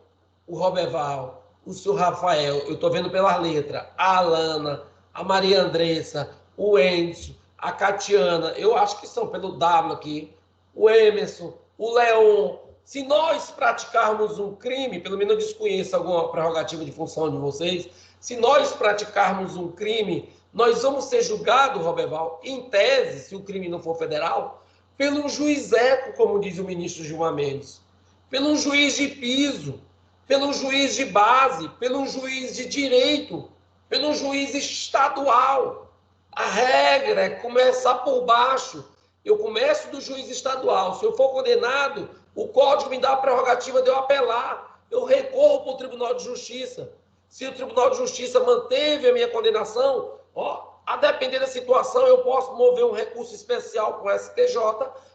o Roberval, o senhor Rafael, eu estou vendo pela letra, a Alana, a Maria Andressa, o Enzo, a Catiana, eu acho que são pelo W aqui, o Emerson, o Leon. Se nós praticarmos um crime, pelo menos eu desconheço alguma prerrogativa de função de vocês, se nós praticarmos um crime, nós vamos ser julgados, Roberval, em tese, se o crime não for federal, pelo juiz eco, como diz o ministro Gilmar Mendes, pelo juiz de piso, pelo juiz de base, pelo juiz de direito, pelo juiz estadual. A regra é começar por baixo. Eu começo do juiz estadual. Se eu for condenado, o código me dá a prerrogativa de eu apelar. Eu recorro para o Tribunal de Justiça. Se o Tribunal de Justiça manteve a minha condenação, ó, a depender da situação, eu posso mover um recurso especial com o STJ,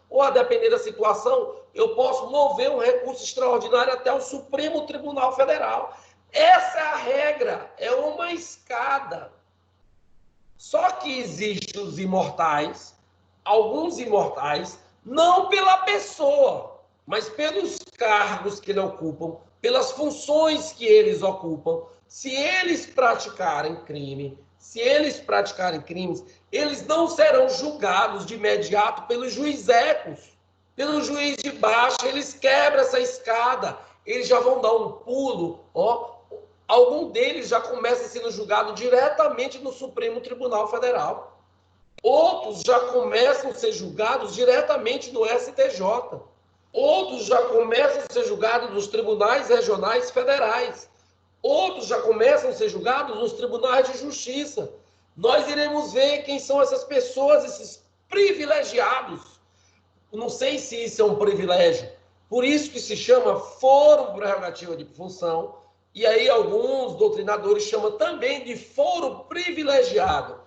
ou a depender da situação, eu posso mover um recurso extraordinário até o Supremo Tribunal Federal. Essa é a regra, é uma escada. Só que existem os imortais, alguns imortais, não pela pessoa, mas pelos cargos que eles ocupam, pelas funções que eles ocupam. Se eles praticarem crime, eles não serão julgados de imediato pelos juiz ecos, pelo juiz de baixo. Eles quebram essa escada, eles já vão dar um pulo, ó. Algum deles já começa sendo julgado diretamente no Supremo Tribunal Federal. Outros já começam a ser julgados diretamente no STJ. Outros já começam a ser julgados nos tribunais regionais federais. Outros já começam a ser julgados nos tribunais de justiça. Nós iremos ver quem são essas pessoas, esses privilegiados. Não sei se isso é um privilégio. Por isso que se chama foro prerrogativa de função. E aí alguns doutrinadores chamam também de foro privilegiado.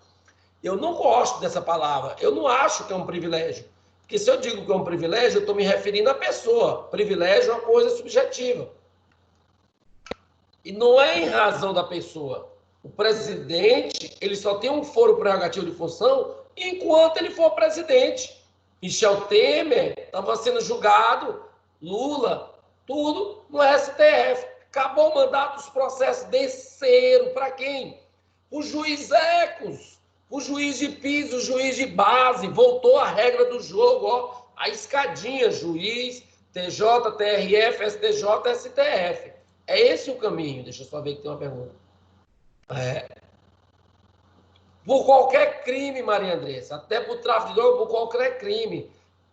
Eu não gosto dessa palavra. Eu não acho que é um privilégio. Porque se eu digo que é um privilégio, eu estou me referindo à pessoa. Privilégio é uma coisa subjetiva. E não é em razão da pessoa. O presidente, ele só tem um foro prerrogativo de função enquanto ele for presidente. Michel Temer estava sendo julgado, Lula, tudo no STF. Acabou o mandato, os processos desceram. Para quem? O juiz Ecos, o juiz de piso, o juiz de base. Voltou a regra do jogo, ó, a escadinha, juiz, TJ, TRF, STJ, STF. É esse o caminho. Deixa eu só ver que tem uma pergunta. Por qualquer crime, Maria Andressa, até por tráfico de droga, por qualquer crime.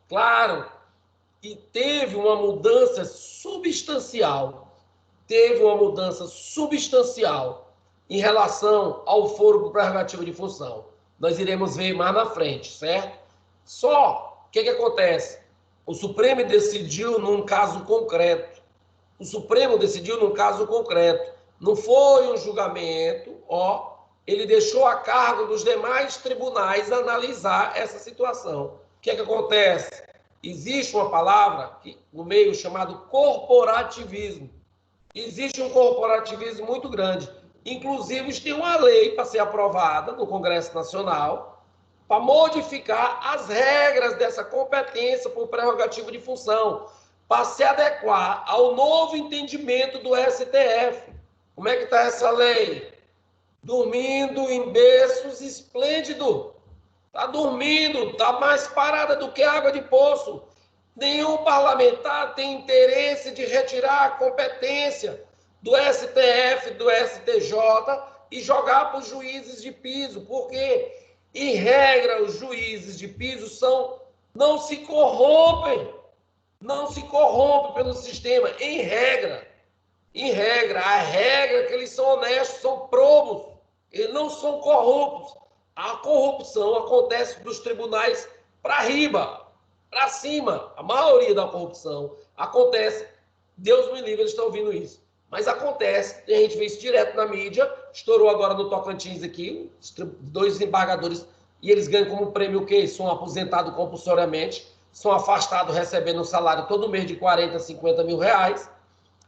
Claro, e teve uma mudança substancial. Teve uma mudança substancial em relação ao foro prerrogativo de função. Nós iremos ver mais na frente, certo? Só, o que acontece? O Supremo decidiu num caso concreto. O Supremo decidiu num caso concreto. Não foi um julgamento, ó. Ele deixou a cargo dos demais tribunais analisar essa situação. O que acontece? Existe uma palavra no meio chamado corporativismo. Existe um corporativismo muito grande. Inclusive, tem uma lei para ser aprovada no Congresso Nacional para modificar as regras dessa competência por prerrogativa de função, para se adequar ao novo entendimento do STF. Como é que está essa lei? Dormindo em berços esplêndido. Está dormindo, está mais parada do que água de poço. Nenhum parlamentar tem interesse de retirar a competência do STF, do STJ e jogar para os juízes de piso. Porque, em regra, os juízes de piso não se corrompem. Não se corrompem pelo sistema, em regra. Em regra, a regra é que eles são honestos, são probos. Eles não são corruptos. A corrupção acontece dos tribunais para riba, para cima. A maioria da corrupção acontece. Deus me livre, eles estão ouvindo isso. Mas acontece, a gente vê isso direto na mídia. Estourou agora no Tocantins aqui, 2 desembargadores, e eles ganham como prêmio o quê? São aposentados compulsoriamente, são afastados recebendo um salário todo mês de 40, 50 mil reais,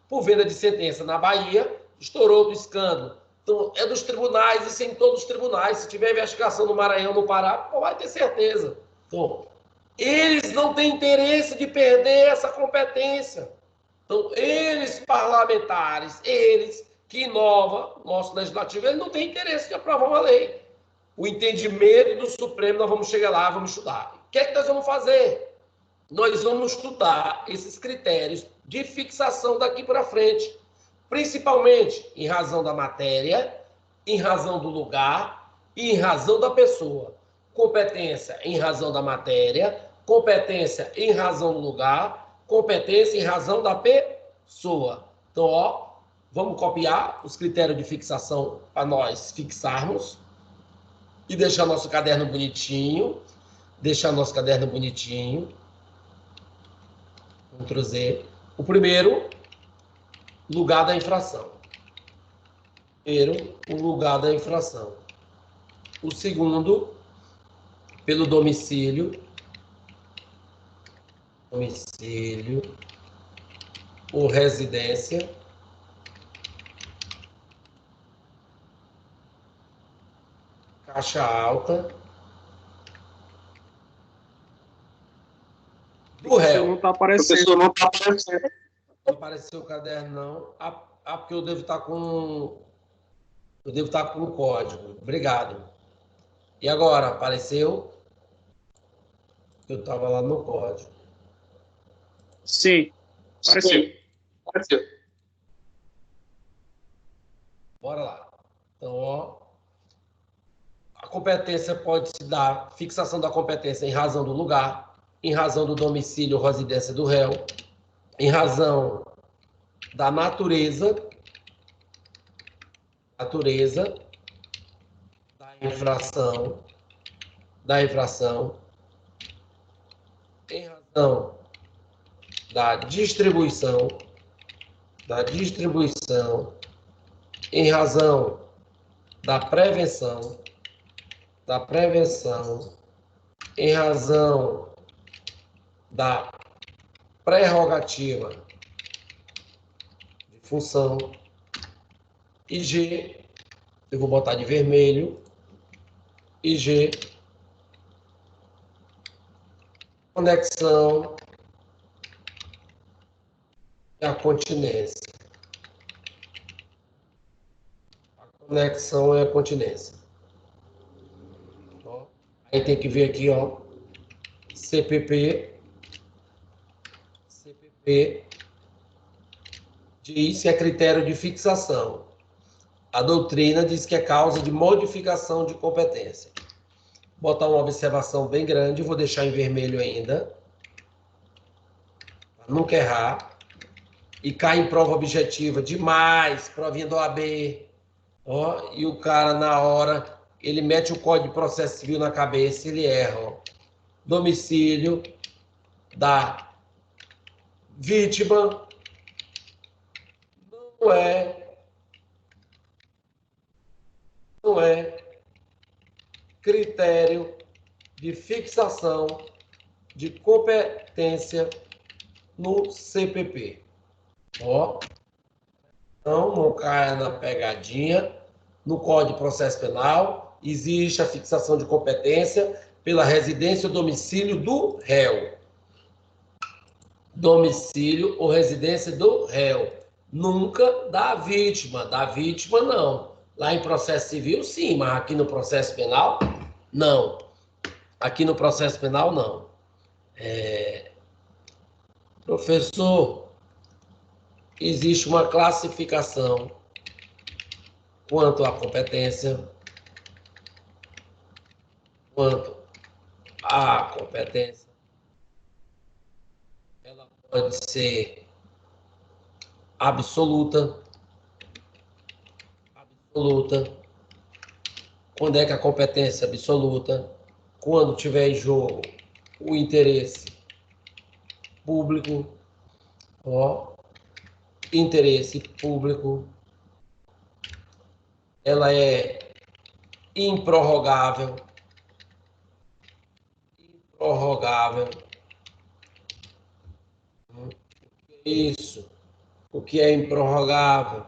por venda de sentença na Bahia. Estourou do escândalo. Então, é dos tribunais, isso é em todos os tribunais. Se tiver investigação no Maranhão, no Pará, vai ter certeza. Então, eles não têm interesse de perder essa competência. Então, eles, parlamentares, eles que inovam, nosso legislativo, eles não têm interesse de aprovar uma lei. O entendimento do Supremo, nós vamos chegar lá, vamos estudar. O que é que nós vamos fazer? Nós vamos estudar esses critérios de fixação daqui para frente. Principalmente em razão da matéria, em razão do lugar e em razão da pessoa. Competência em razão da matéria, competência em razão do lugar, competência em razão da pessoa. Então, ó, vamos copiar os critérios de fixação para nós fixarmos e deixar nosso caderno bonitinho. Ctrl Z. O primeiro, lugar da infração. O lugar da infração. O segundo, pelo domicílio ou residência. Caixa alta. Do réu. Não está aparecendo. Não apareceu o caderno, não. Porque eu devo estar com... o código. Obrigado. E agora, apareceu? Eu estava lá no código. Sim, apareceu. Bora lá. Então, ó. A competência pode se dar, fixação da competência em razão do lugar, em razão do domicílio ou residência do réu, em razão da natureza da infração, em razão da distribuição, em razão da prevenção, em razão da prerrogativa de função, e G, eu vou botar de vermelho, e G, conexão e a continência. A conexão é a continência. Ó, aí tem que ver aqui, ó, CPP diz que é critério de fixação. A doutrina diz que é causa de modificação de competência. Vou botar uma observação bem grande, vou deixar em vermelho ainda, para nunca errar. E cai em prova objetiva demais, provinha do OAB. Ó, e o cara, na hora, ele mete o Código de Processo Civil na cabeça, ele erra. Ó. Domicílio da vítima não é critério de fixação de competência no CPP. Ó, então, não caia na pegadinha. No Código de Processo Penal, existe a fixação de competência pela residência ou domicílio do réu. Domicílio ou residência do réu. Nunca da vítima. Da vítima, não. Lá em processo civil, sim, mas aqui no processo penal, não. Aqui no processo penal, não. Professor, existe uma classificação quanto à competência, ela pode ser absoluta. Quando é que a competência é absoluta? Quando tiver em jogo o interesse público, ó, interesse público, ela é improrrogável. Isso. O que é improrrogável?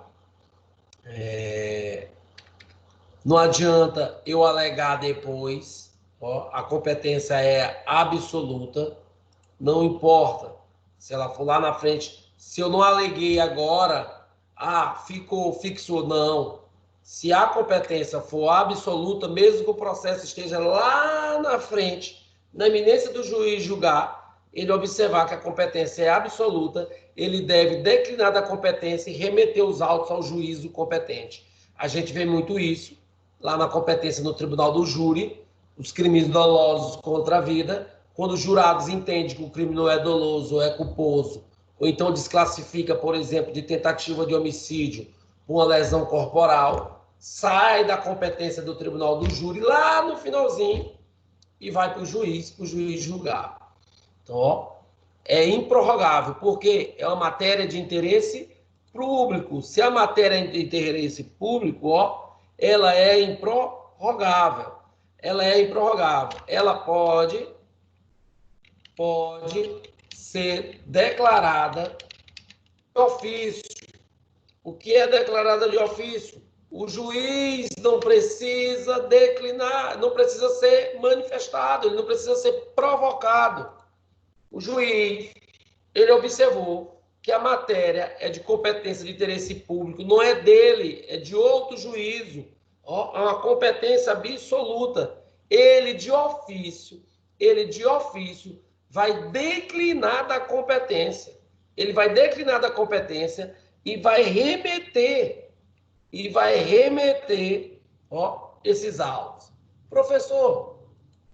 Não adianta eu alegar depois, ó, a competência é absoluta, não importa se ela for lá na frente, se eu não aleguei agora, fixou, não. Se a competência for absoluta, mesmo que o processo esteja lá na frente, na iminência do juiz julgar, ele observar que a competência é absoluta, ele deve declinar da competência e remeter os autos ao juízo competente. A gente vê muito isso lá na competência no tribunal do júri, os crimes dolosos contra a vida, quando os jurados entendem que o crime não é doloso ou é culposo, ou então desclassifica, por exemplo, de tentativa de homicídio por uma lesão corporal, sai da competência do tribunal do júri lá no finalzinho e vai para o juiz julgar. Então, ó, é improrrogável, porque é uma matéria de interesse público. Se a matéria é de interesse público, ó, ela é improrrogável. Ela pode ser declarada de ofício. O que é declarada de ofício? O juiz não precisa declinar, não precisa ser manifestado, ele não precisa ser provocado. O juiz, ele observou que a matéria é de competência de interesse público, não é dele, é de outro juízo. Ó, é uma competência absoluta. Ele de ofício vai declinar da competência. Ele vai declinar da competência e vai remeter, ó, esses autos. Professor,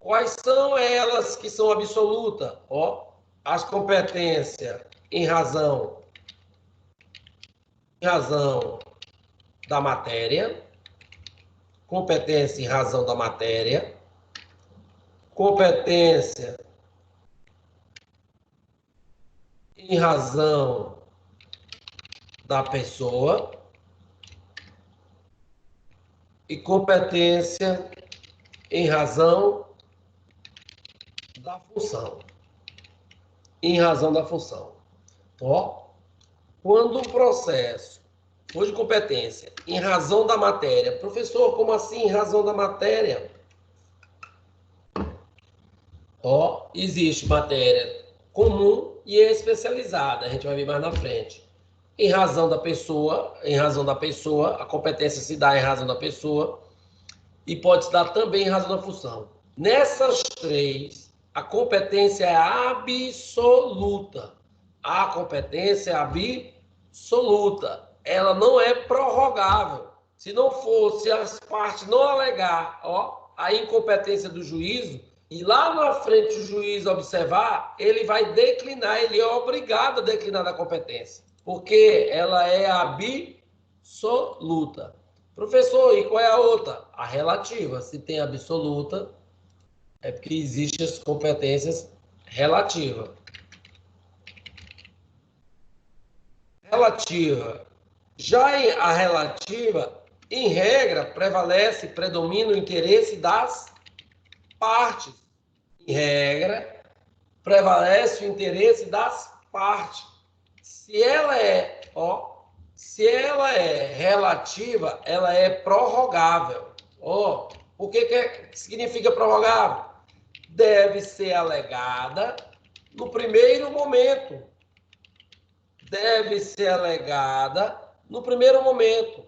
Quais são elas que são absolutas? Ó, as competências em razão da matéria, competência em razão da matéria, competência em razão da pessoa e competência em razão da função. Em razão da função. Ó, quando o processo for de competência em razão da matéria, professor, como assim em razão da matéria? Ó, existe matéria comum e especializada, a gente vai ver mais na frente. Em razão da pessoa, a competência se dá em razão da pessoa e pode se dar também em razão da função. Nessas três, a competência é absoluta. A competência é absoluta. Ela não é prorrogável. Se não fosse as partes não alegar, ó, a incompetência do juízo, e lá na frente o juiz observar, ele vai declinar, ele é obrigado a declinar da competência, porque ela é absoluta. Professor, e qual é a outra? A relativa. Se tem absoluta, é porque existem as competências relativas. Relativa. Já a relativa, em regra, predomina o interesse das partes. Em regra, prevalece o interesse das partes. Se ela é relativa, ela é prorrogável. Ó, o que significa prorrogável? Deve ser alegada no primeiro momento. Deve ser alegada no primeiro momento.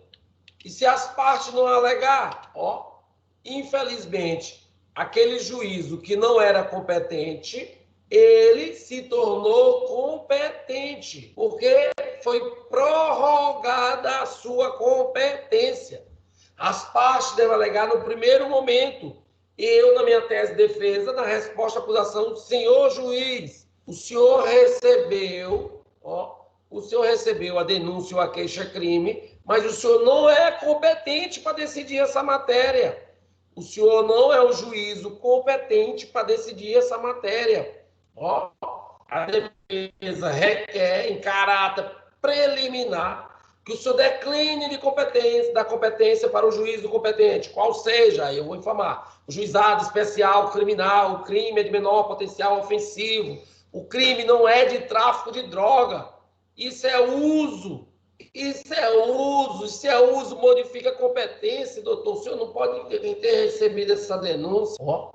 E se as partes não alegar, ó, infelizmente, aquele juízo que não era competente, ele se tornou competente, porque foi prorrogada a sua competência. As partes devem alegar no primeiro momento. Eu, na minha tese de defesa, na resposta à acusação, senhor juiz, o senhor recebeu a denúncia ou a queixa-crime, mas o senhor não é competente para decidir essa matéria. O senhor não é o juízo competente para decidir essa matéria. Ó, a defesa requer, em caráter preliminar, que o senhor decline da competência para o juízo competente, qual seja, eu vou informar, o juizado especial criminal, o crime é de menor potencial ofensivo, o crime não é de tráfico de droga, isso é uso, modifica a competência, doutor, o senhor não pode ter recebido essa denúncia, ó.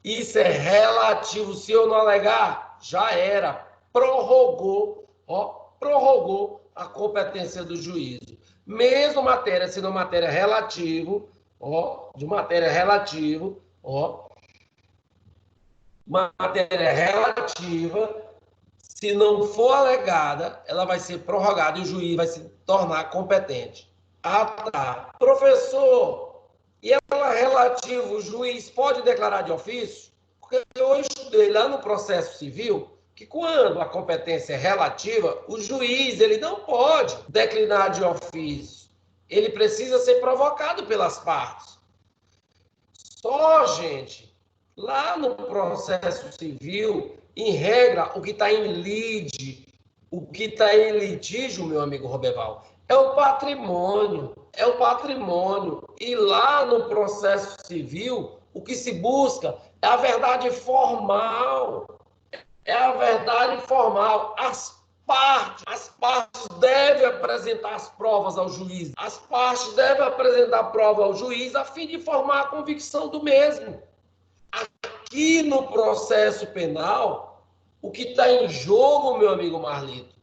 Isso é relativo, se eu não alegar, já era, prorrogou a competência do juízo. Mesmo matéria, sendo matéria relativo, matéria relativa, se não for alegada, ela vai ser prorrogada e o juiz vai se tornar competente. Ah, tá. Professor, e ela relativa, o juiz pode declarar de ofício? Porque eu estudei lá no processo civil que quando a competência é relativa, o juiz ele não pode declinar de ofício. Ele precisa ser provocado pelas partes. Só, gente, lá no processo civil, em regra, o que está em lide, o que está em litígio, meu amigo Roberval, é o patrimônio. E lá no processo civil, o que se busca é a verdade formal. As partes devem apresentar as provas ao juiz. As partes devem apresentar prova ao juiz a fim de formar a convicção do mesmo. Aqui no processo penal, o que está em jogo, meu amigo Marlito,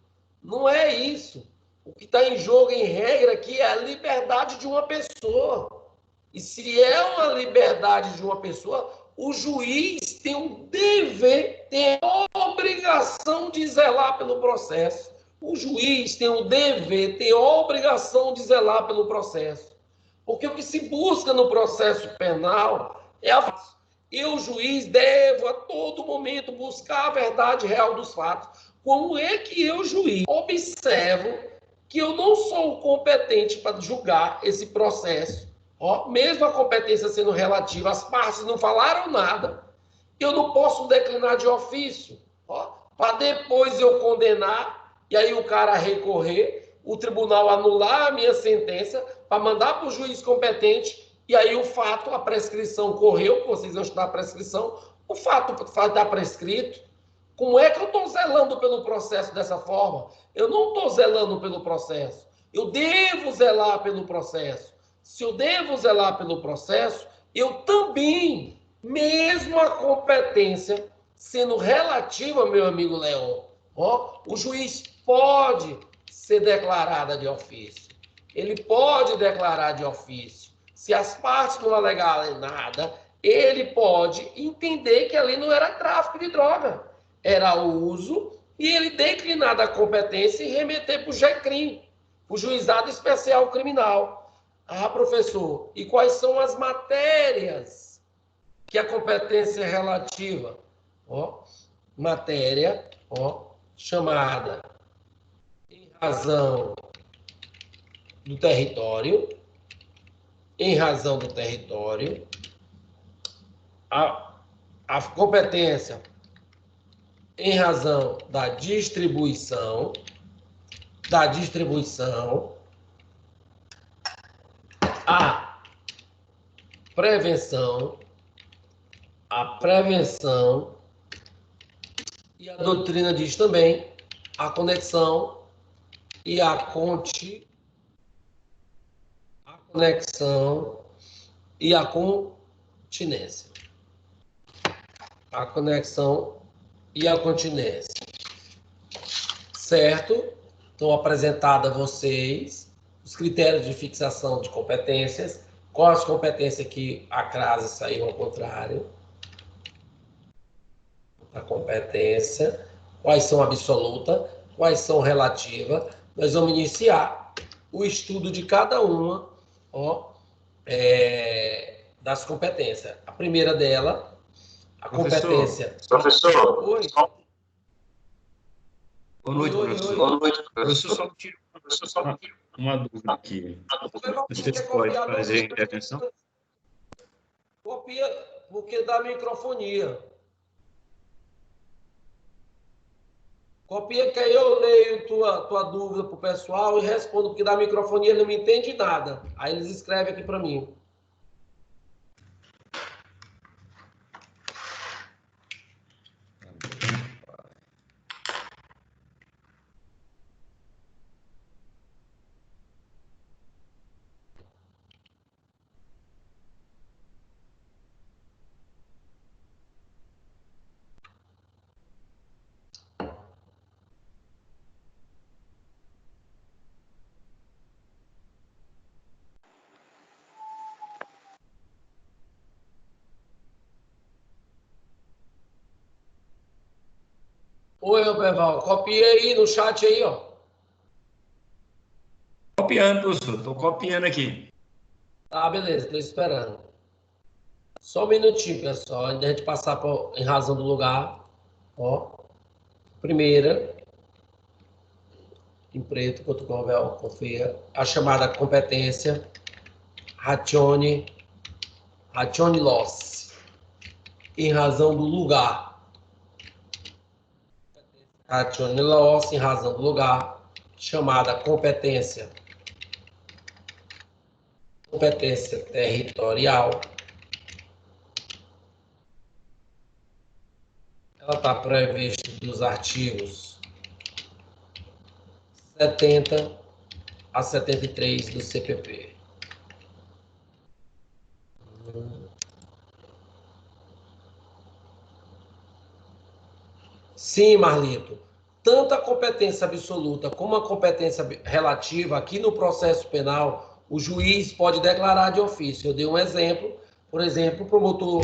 não é isso. O que está em jogo, em regra, aqui é a liberdade de uma pessoa. E se é uma liberdade de uma pessoa, o juiz tem um dever, tem a obrigação de zelar pelo processo. O juiz tem um dever, tem a obrigação de zelar pelo processo. Porque o que se busca no processo penal é eu, juiz, devo a todo momento buscar a verdade real dos fatos. Como é que eu, juiz, observo que eu não sou competente para julgar esse processo, mesmo a competência sendo relativa, as partes não falaram nada, eu não posso declinar de ofício, para depois eu condenar, e aí o cara recorrer, o tribunal anular a minha sentença, para mandar para o juiz competente, e aí o fato, a prescrição correu, vocês vão estudar a prescrição, o fato está prescrito. Como é que eu estou zelando pelo processo dessa forma? Eu não estou zelando pelo processo. Eu devo zelar pelo processo. Se eu devo zelar pelo processo, eu também, mesmo a competência sendo relativa, meu amigo Leon, o juiz pode ser declarada de ofício. Ele pode declarar de ofício. Se as partes não alegarem nada, ele pode entender que ali não era tráfico de droga, era o uso, e ele declinar da competência e remeter para o GECRIM, o Juizado Especial Criminal. Ah, professor, e quais são as matérias que a competência é relativa? Matéria, chamada em razão do território, a competência em razão da distribuição, a prevenção, e a doutrina diz também a conexão e a continência. A conexão e a continência. Certo? Então, apresentado a vocês os critérios de fixação de competências, quais as competências que a crase saiu ao contrário, a competência, quais são absoluta, quais são relativa. Nós vamos iniciar o estudo de cada uma das competências. A primeira dela, a competência... Professor. Oi. Boa noite, professor. Boa noite, Professor, só me tira uma dúvida aqui. Você pode fazer a intervenção? Copia, porque dá microfonia. Copia que aí eu leio tua dúvida para o pessoal e respondo, porque da microfonia ele não me entende nada. Aí eles escrevem aqui para mim. Oi, Roberval, copia aí no chat aí, ó. Copiando, professor. Estou copiando aqui. Tá, beleza, estou esperando. Só um minutinho, pessoal, antes da gente passar em razão do lugar. Primeira, em preto, Portugal, confia. A chamada competência ratione loss, em razão do lugar. Ratione loss, em razão do lugar, chamada competência territorial. Ela está prevista dos artigos 70 a 73 do CPP. Sim, Marlito. Tanto a competência absoluta como a competência relativa, aqui no processo penal, o juiz pode declarar de ofício. Eu dei um exemplo. Por exemplo, o promotor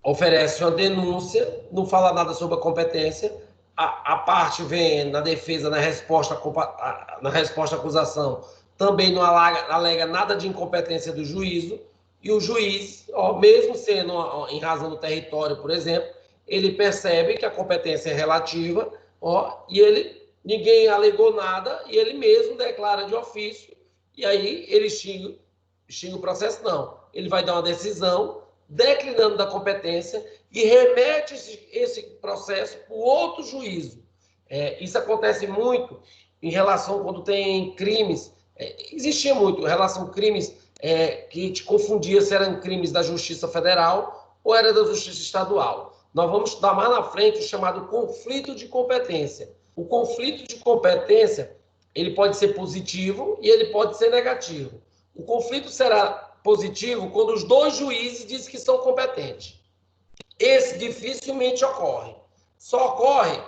oferece uma denúncia, não fala nada sobre a competência, a parte vem na defesa, na resposta à acusação, também não alega nada de incompetência do juízo, e o juiz, mesmo sendo em razão do território, por exemplo, ele percebe que a competência é relativa, e ninguém alegou nada, e ele mesmo declara de ofício, e aí ele xinga o processo, não. Ele vai dar uma decisão declinando da competência e remete esse processo para o outro juízo. Isso acontece muito em relação quando tem crimes, existia muito, em relação a crimes que te confundia se eram crimes da Justiça Federal ou era da Justiça Estadual. Nós vamos estudar mais na frente o chamado conflito de competência. O conflito de competência, ele pode ser positivo e ele pode ser negativo. O conflito será positivo quando os dois juízes dizem que são competentes. Esse dificilmente ocorre. Só ocorre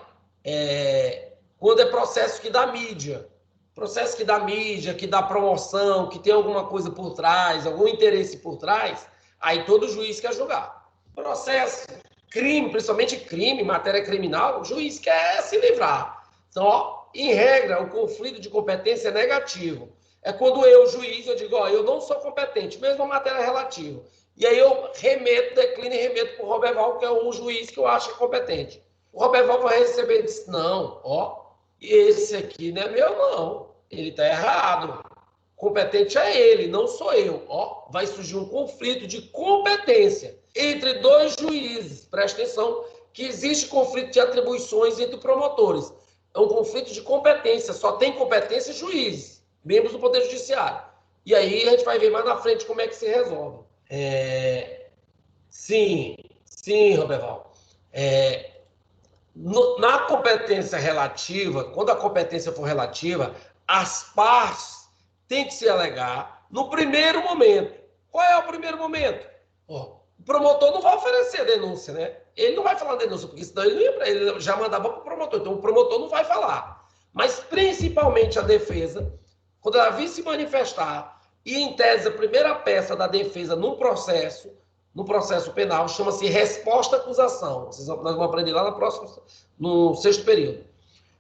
quando é processo que dá mídia. Processo que dá mídia, que dá promoção, que tem alguma coisa por trás, algum interesse por trás, aí todo juiz quer julgar. Processo, crime, principalmente crime, matéria criminal, o juiz quer se livrar. Então, em regra, o conflito de competência é negativo. É quando eu, juiz, eu digo, eu não sou competente, mesmo a matéria relativa. E aí eu declino e remeto para o Roberval, que é um juiz que eu acho competente. O Roberval vai receber e diz, não, esse aqui não é meu, não. Ele está errado. Competente é ele, não sou eu. Vai surgir um conflito de competência entre dois juízes. Presta atenção que existe conflito de atribuições entre promotores. É um conflito de competência. Só tem competência juízes, membros do Poder Judiciário. E aí a gente vai ver mais na frente como é que se resolve. Sim, Roberval. Na competência relativa, quando a competência for relativa, as partes têm que se alegar no primeiro momento. Qual é o primeiro momento? O promotor não vai oferecer denúncia, né? Ele não vai falar denúncia, porque senão ele já mandava para o promotor. Então, o promotor não vai falar. Mas, principalmente, a defesa, quando ela vir se manifestar, e, em tese, a primeira peça da defesa no processo penal, chama-se resposta à acusação. Nós vamos aprender lá no 6º período.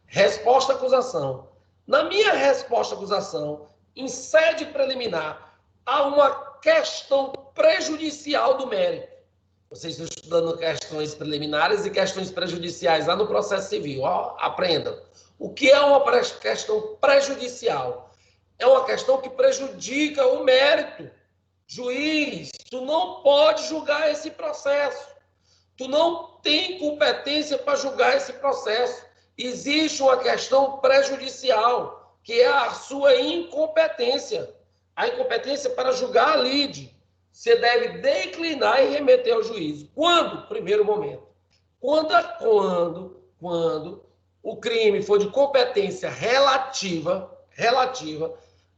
Resposta à acusação. Na minha resposta à acusação, em sede preliminar, há uma questão prejudicial do mérito. Vocês estão estudando questões preliminares e questões prejudiciais lá no processo civil. Aprendam. O que é uma questão prejudicial? É uma questão que prejudica o mérito. Juiz, tu não pode julgar esse processo. Tu não tem competência para julgar esse processo. Existe uma questão prejudicial, que é a sua incompetência. A incompetência para julgar a lide. Você deve declinar e remeter ao juízo. Quando? Primeiro momento. Quando o crime for de competência relativa,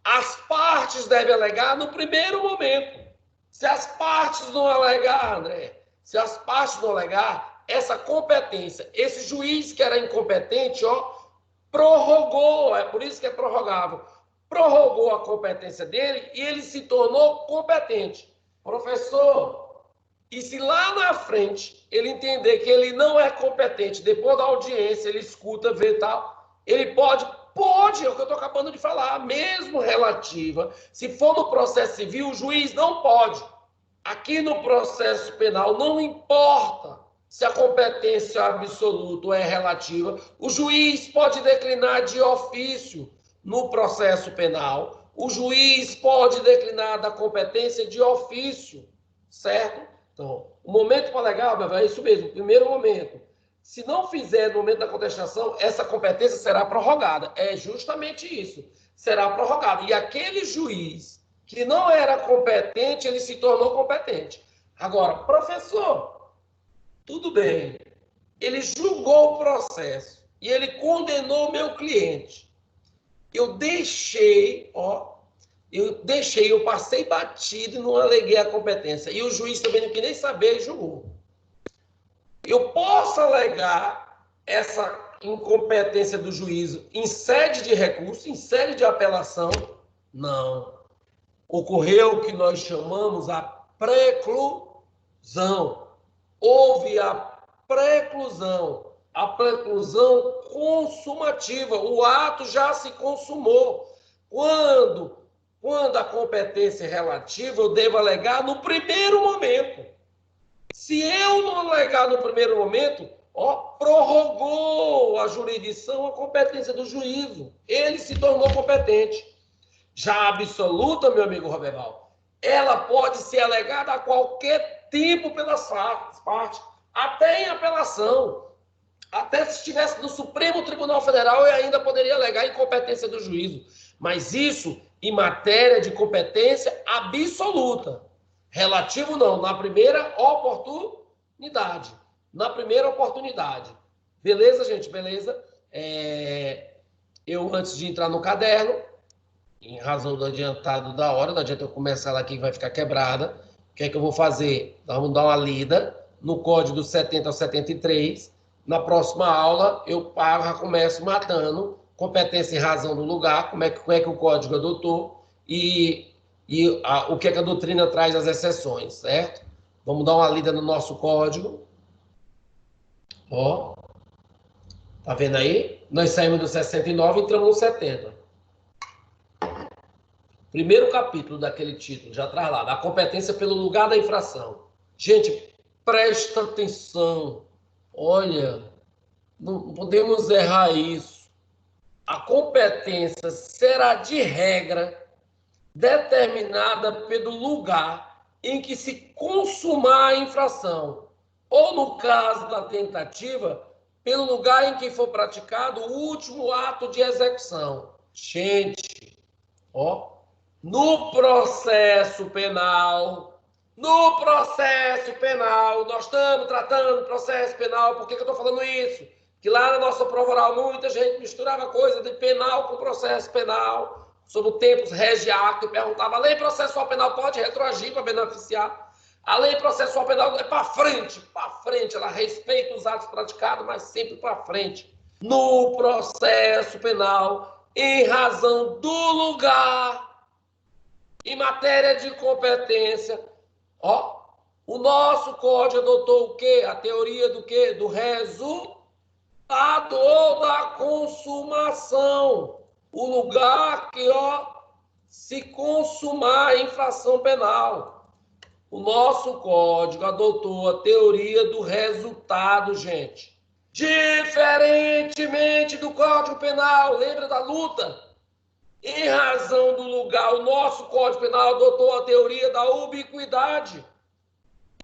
as partes devem alegar no primeiro momento. Se as partes não alegar, André, essa competência, esse juiz que era incompetente, prorrogou, é por isso que é prorrogável, prorrogou a competência dele e ele se tornou competente. Professor, e se lá na frente ele entender que ele não é competente, depois da audiência, ele escuta, vê e tal, ele pode, é o que eu estou acabando de falar, mesmo relativa, se for no processo civil, o juiz não pode. Aqui no processo penal, não importa se a competência absoluta é relativa, o juiz pode declinar de ofício no processo penal, o juiz pode declinar da competência de ofício, certo? Então, o momento para alegar é isso mesmo, o primeiro momento. Se não fizer no momento da contestação, essa competência será prorrogada. É justamente isso, será prorrogada. E aquele juiz que não era competente, ele se tornou competente. Agora, professor, tudo bem, ele julgou o processo e ele condenou o meu cliente. Eu passei batido e não aleguei a competência. E o juiz também não quis nem saber e julgou. Eu posso alegar essa incompetência do juízo em sede de recurso, em sede de apelação? Não. Ocorreu o que nós chamamos a preclusão. Houve a preclusão consumativa. O ato já se consumou. Quando quando a competência é relativa, eu devo alegar no primeiro momento. Se eu não alegar no primeiro momento, prorrogou a jurisdição a competência do juízo. Ele se tornou competente. Já a absoluta, meu amigo Roberval, ela pode ser alegada a qualquer tempo pelas partes, até em apelação. Até se estivesse no Supremo Tribunal Federal, eu ainda poderia alegar incompetência do juízo. Mas isso em matéria de competência absoluta. Relativo não, na primeira oportunidade. Na primeira oportunidade. Beleza, gente? Beleza? Eu, antes de entrar no caderno, em razão do adiantado da hora, não adianta eu começar ela aqui que vai ficar quebrada. O que é que eu vou fazer? Vamos dar uma lida no código do 70 ao 73. Na próxima aula, eu já começo matando competência em razão do lugar, como é que o código adotou e o que é que a doutrina traz as exceções, certo? Vamos dar uma lida no nosso código. Tá vendo aí? Nós saímos do 69 e entramos no 70. Primeiro capítulo daquele título, já traz lá, da competência pelo lugar da infração. Gente, presta atenção. Olha, não podemos errar isso. A competência será, de regra, determinada pelo lugar em que se consumar a infração, ou, no caso da tentativa, pelo lugar em que for praticado o último ato de execução. Gente, no processo penal, nós estamos tratando processo penal. Por que eu estou falando isso? Que lá na nossa prova oral muita gente misturava coisa de penal com processo penal, sobre tempos regiato, e perguntava, a lei processual penal pode retroagir para beneficiar? A lei processual penal é para frente, ela respeita os atos praticados, mas sempre para frente. No processo penal, em razão do lugar, em matéria de competência, o nosso código adotou o quê? A teoria do quê? Do resultado ou da consumação. O lugar que, se consumar a infração penal. O nosso código adotou a teoria do resultado, gente. Diferentemente do Código Penal, lembra da luta? Em razão do lugar, o nosso Código Penal adotou a teoria da ubiquidade.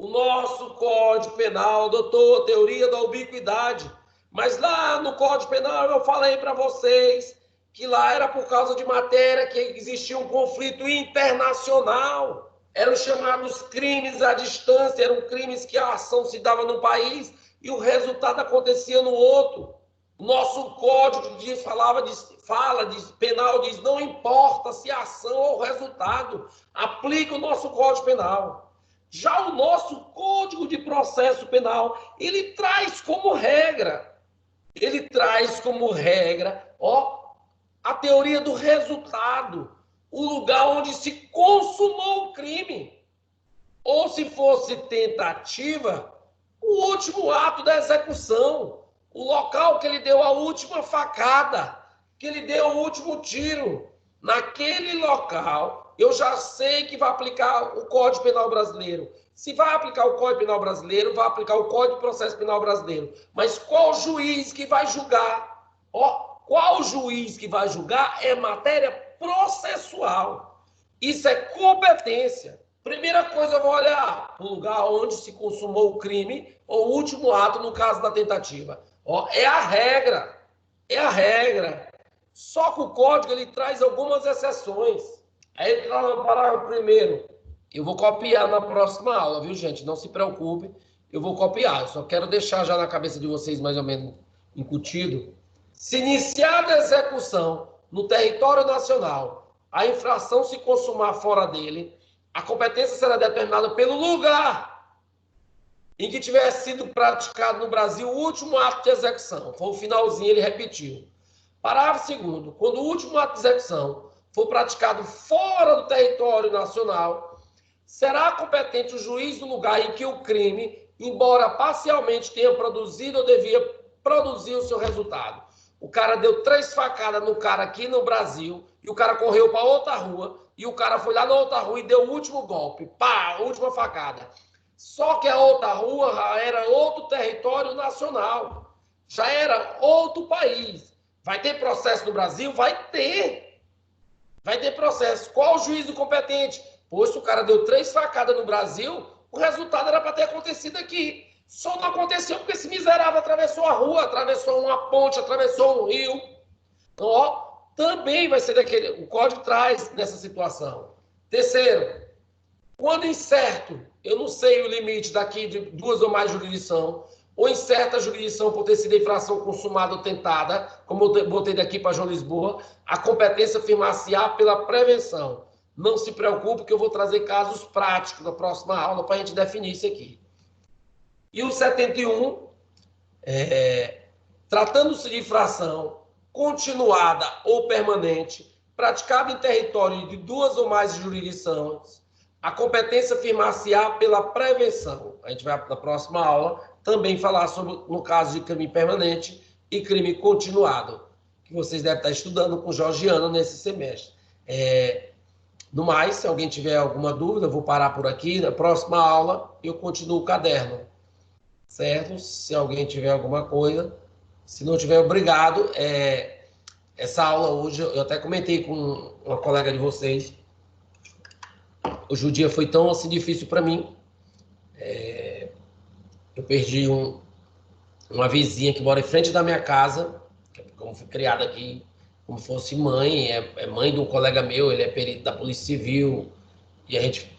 O nosso Código Penal adotou a teoria da ubiquidade. Mas lá no Código Penal eu falei para vocês que lá era por causa de matéria que existia um conflito internacional. Eram chamados crimes à distância, eram crimes que a ação se dava num país e o resultado acontecia no outro. O nosso código fala de penal, diz, não importa se a ação ou o resultado, aplica o nosso Código Penal. Já o nosso Código de Processo Penal, ele traz como regra, a teoria do resultado, o lugar onde se consumou o crime. Ou, se fosse tentativa, o último ato da execução, o local que ele deu a última facada, que ele deu o último tiro. Naquele local, eu já sei que vai aplicar o Código Penal Brasileiro. Se vai aplicar o Código Penal Brasileiro, vai aplicar o Código de Processo Penal Brasileiro. Mas qual juiz que vai julgar? Qual juiz que vai julgar é matéria processual. Isso é competência. Primeira coisa, eu vou olhar o lugar onde se consumou o crime ou o último ato, no caso da tentativa. É a regra. Só que o código ele traz algumas exceções. Aí entra no parágrafo primeiro. Eu vou copiar na próxima aula, viu, gente? Não se preocupe, eu vou copiar. Eu só quero deixar já na cabeça de vocês mais ou menos incutido. Se iniciada a execução no território nacional, a infração se consumar fora dele, a competência será determinada pelo lugar em que tiver sido praticado no Brasil o último ato de execução. Foi o finalzinho, ele repetiu. Parágrafo 2º. Quando o último ato de execução for praticado fora do território nacional, será competente o juiz do lugar em que o crime, embora parcialmente tenha produzido ou devia produzir o seu resultado. O cara deu 3 facadas no cara aqui no Brasil e o cara correu para outra rua. e o cara foi lá na outra rua e deu o último golpe, pá, a última facada. Só que a outra rua já era outro território nacional, já era outro país. Vai ter processo no Brasil? Vai ter processo. Qual o juízo competente? Pois se o cara deu 3 facadas no Brasil, o resultado era para ter acontecido aqui. Só não aconteceu porque esse miserável atravessou a rua, atravessou uma ponte, atravessou um rio. Então, ó, também vai ser daquele... O código traz nessa situação. Terceiro, quando incerto, eu não sei o limite daqui de 2 ou mais jurisdições, ou incerta a jurisdição por ter sido infração consumada ou tentada, como eu botei daqui para João Lisboa, a competência firmar-se-á pela prevenção. Não se preocupe que eu vou trazer casos práticos na próxima aula para a gente definir isso aqui. E o 71, tratando-se de infração continuada ou permanente, praticada em território de 2 ou mais jurisdições, a competência firmar-se-á pela prevenção. A gente vai, na próxima aula, também falar sobre, no caso de crime permanente e crime continuado, que vocês devem estar estudando com Georgiano nesse semestre. No mais, se alguém tiver alguma dúvida, eu vou parar por aqui. Na próxima aula, eu continuo o caderno. Certo? Se alguém tiver alguma coisa. Se não tiver, obrigado. Essa aula hoje, eu até comentei com uma colega de vocês. Hoje o dia foi tão assim difícil para mim. Eu perdi uma vizinha que mora em frente da minha casa, como fui criada aqui, como fosse mãe, é mãe de um colega meu, ele é perito da Polícia Civil, e a gente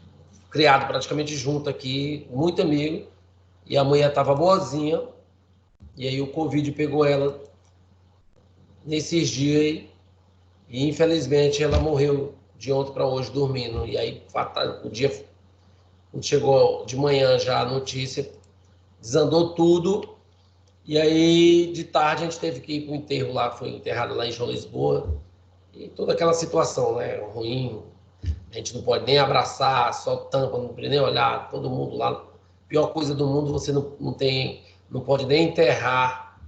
criado praticamente junto aqui, muito amigo, e a mulher estava boazinha, e aí o Covid pegou ela nesses dias, e infelizmente ela morreu de ontem para hoje dormindo, e aí o dia, quando chegou de manhã já a notícia, desandou tudo. E aí, de tarde, a gente teve que ir para o enterro lá, foi enterrado lá em João Lisboa. E toda aquela situação, né, ruim. A gente não pode nem abraçar, só tampa, não pode nem olhar, todo mundo lá. Pior coisa do mundo, você não pode nem enterrar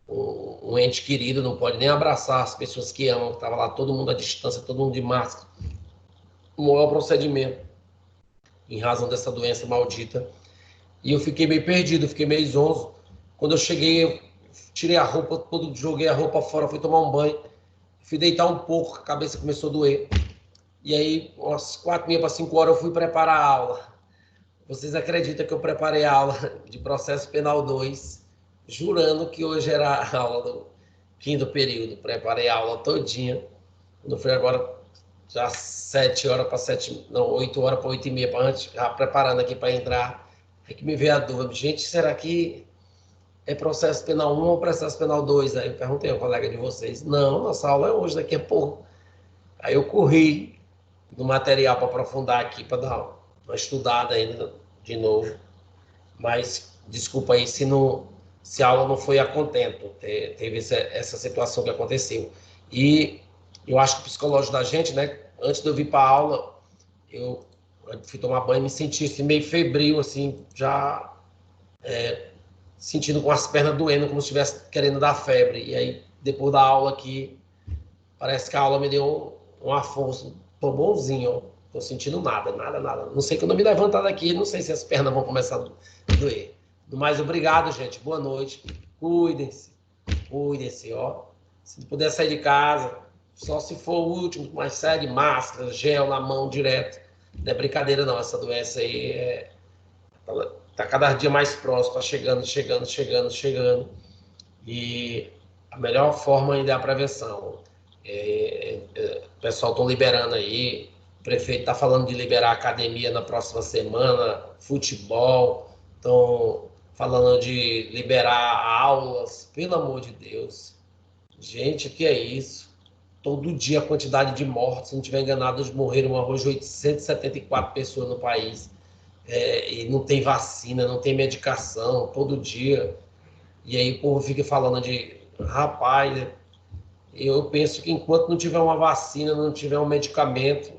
um ente querido, não pode nem abraçar as pessoas que amam, que estavam lá, todo mundo à distância, todo mundo de máscara. O maior procedimento, em razão dessa doença maldita. E eu fiquei meio perdido, fiquei meio zonzo. Quando eu cheguei, eu tirei a roupa, joguei a roupa fora, fui tomar um banho, fui deitar um pouco, a cabeça começou a doer. E aí, umas 4h30 para 5 horas, eu fui preparar a aula. Vocês acreditam que eu preparei a aula de processo penal 2, jurando que hoje era a aula do 5º período. Preparei a aula todinha. Quando foi agora, já 7 horas para 7, não, 8 horas para 8h30, para antes, já preparando aqui para entrar. Aí que me veio a dúvida, gente, será que é processo penal 1 ou processo penal 2? Aí eu perguntei ao colega de vocês. Não, nossa aula é hoje, daqui a pouco. Aí eu corri no material para aprofundar aqui, para dar uma estudada ainda de novo. Mas, desculpa aí se a aula não foi a contento. Teve essa situação que aconteceu. E eu acho que o psicológico da gente, né? Antes de eu vir para a aula, eu fui tomar banho e me senti assim, meio febril, assim, já... sentindo com as pernas doendo, como se estivesse querendo dar febre. E aí, depois da aula aqui, parece que a aula me deu uma força. Tô bonzinho, ó. Tô sentindo nada. Não sei quando eu me levantar daqui, não sei se as pernas vão começar a doer. Mas obrigado, gente. Boa noite. Cuidem-se, ó. Se não puder sair de casa, só se for o último, mas sai de máscara, gel na mão direto. Não é brincadeira, não. Essa doença aí está cada dia mais próximo, está chegando. E a melhor forma ainda é a prevenção. O pessoal está liberando aí, o prefeito está falando de liberar a academia na próxima semana, futebol, estão falando de liberar aulas, pelo amor de Deus. Gente, o que é isso? Todo dia a quantidade de mortes, se não estiver enganado, morreram hoje 874 pessoas no país. E não tem vacina, não tem medicação, todo dia. E aí o povo fica falando de... Rapaz, eu penso que enquanto não tiver uma vacina, não tiver um medicamento,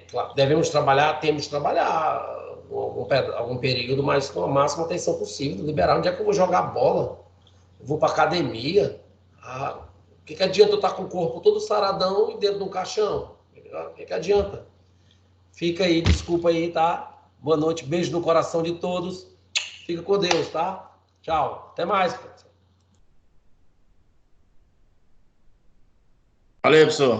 claro, temos que trabalhar algum período, mas com a máxima atenção possível, liberar. Onde é que eu vou jogar bola? Eu vou para academia? O que adianta eu estar com o corpo todo saradão e dentro de um caixão? O que adianta? Fica aí, desculpa aí, tá? Boa noite, beijo no coração de todos. Fica com Deus, tá? Tchau. Até mais, professor. Valeu, professor.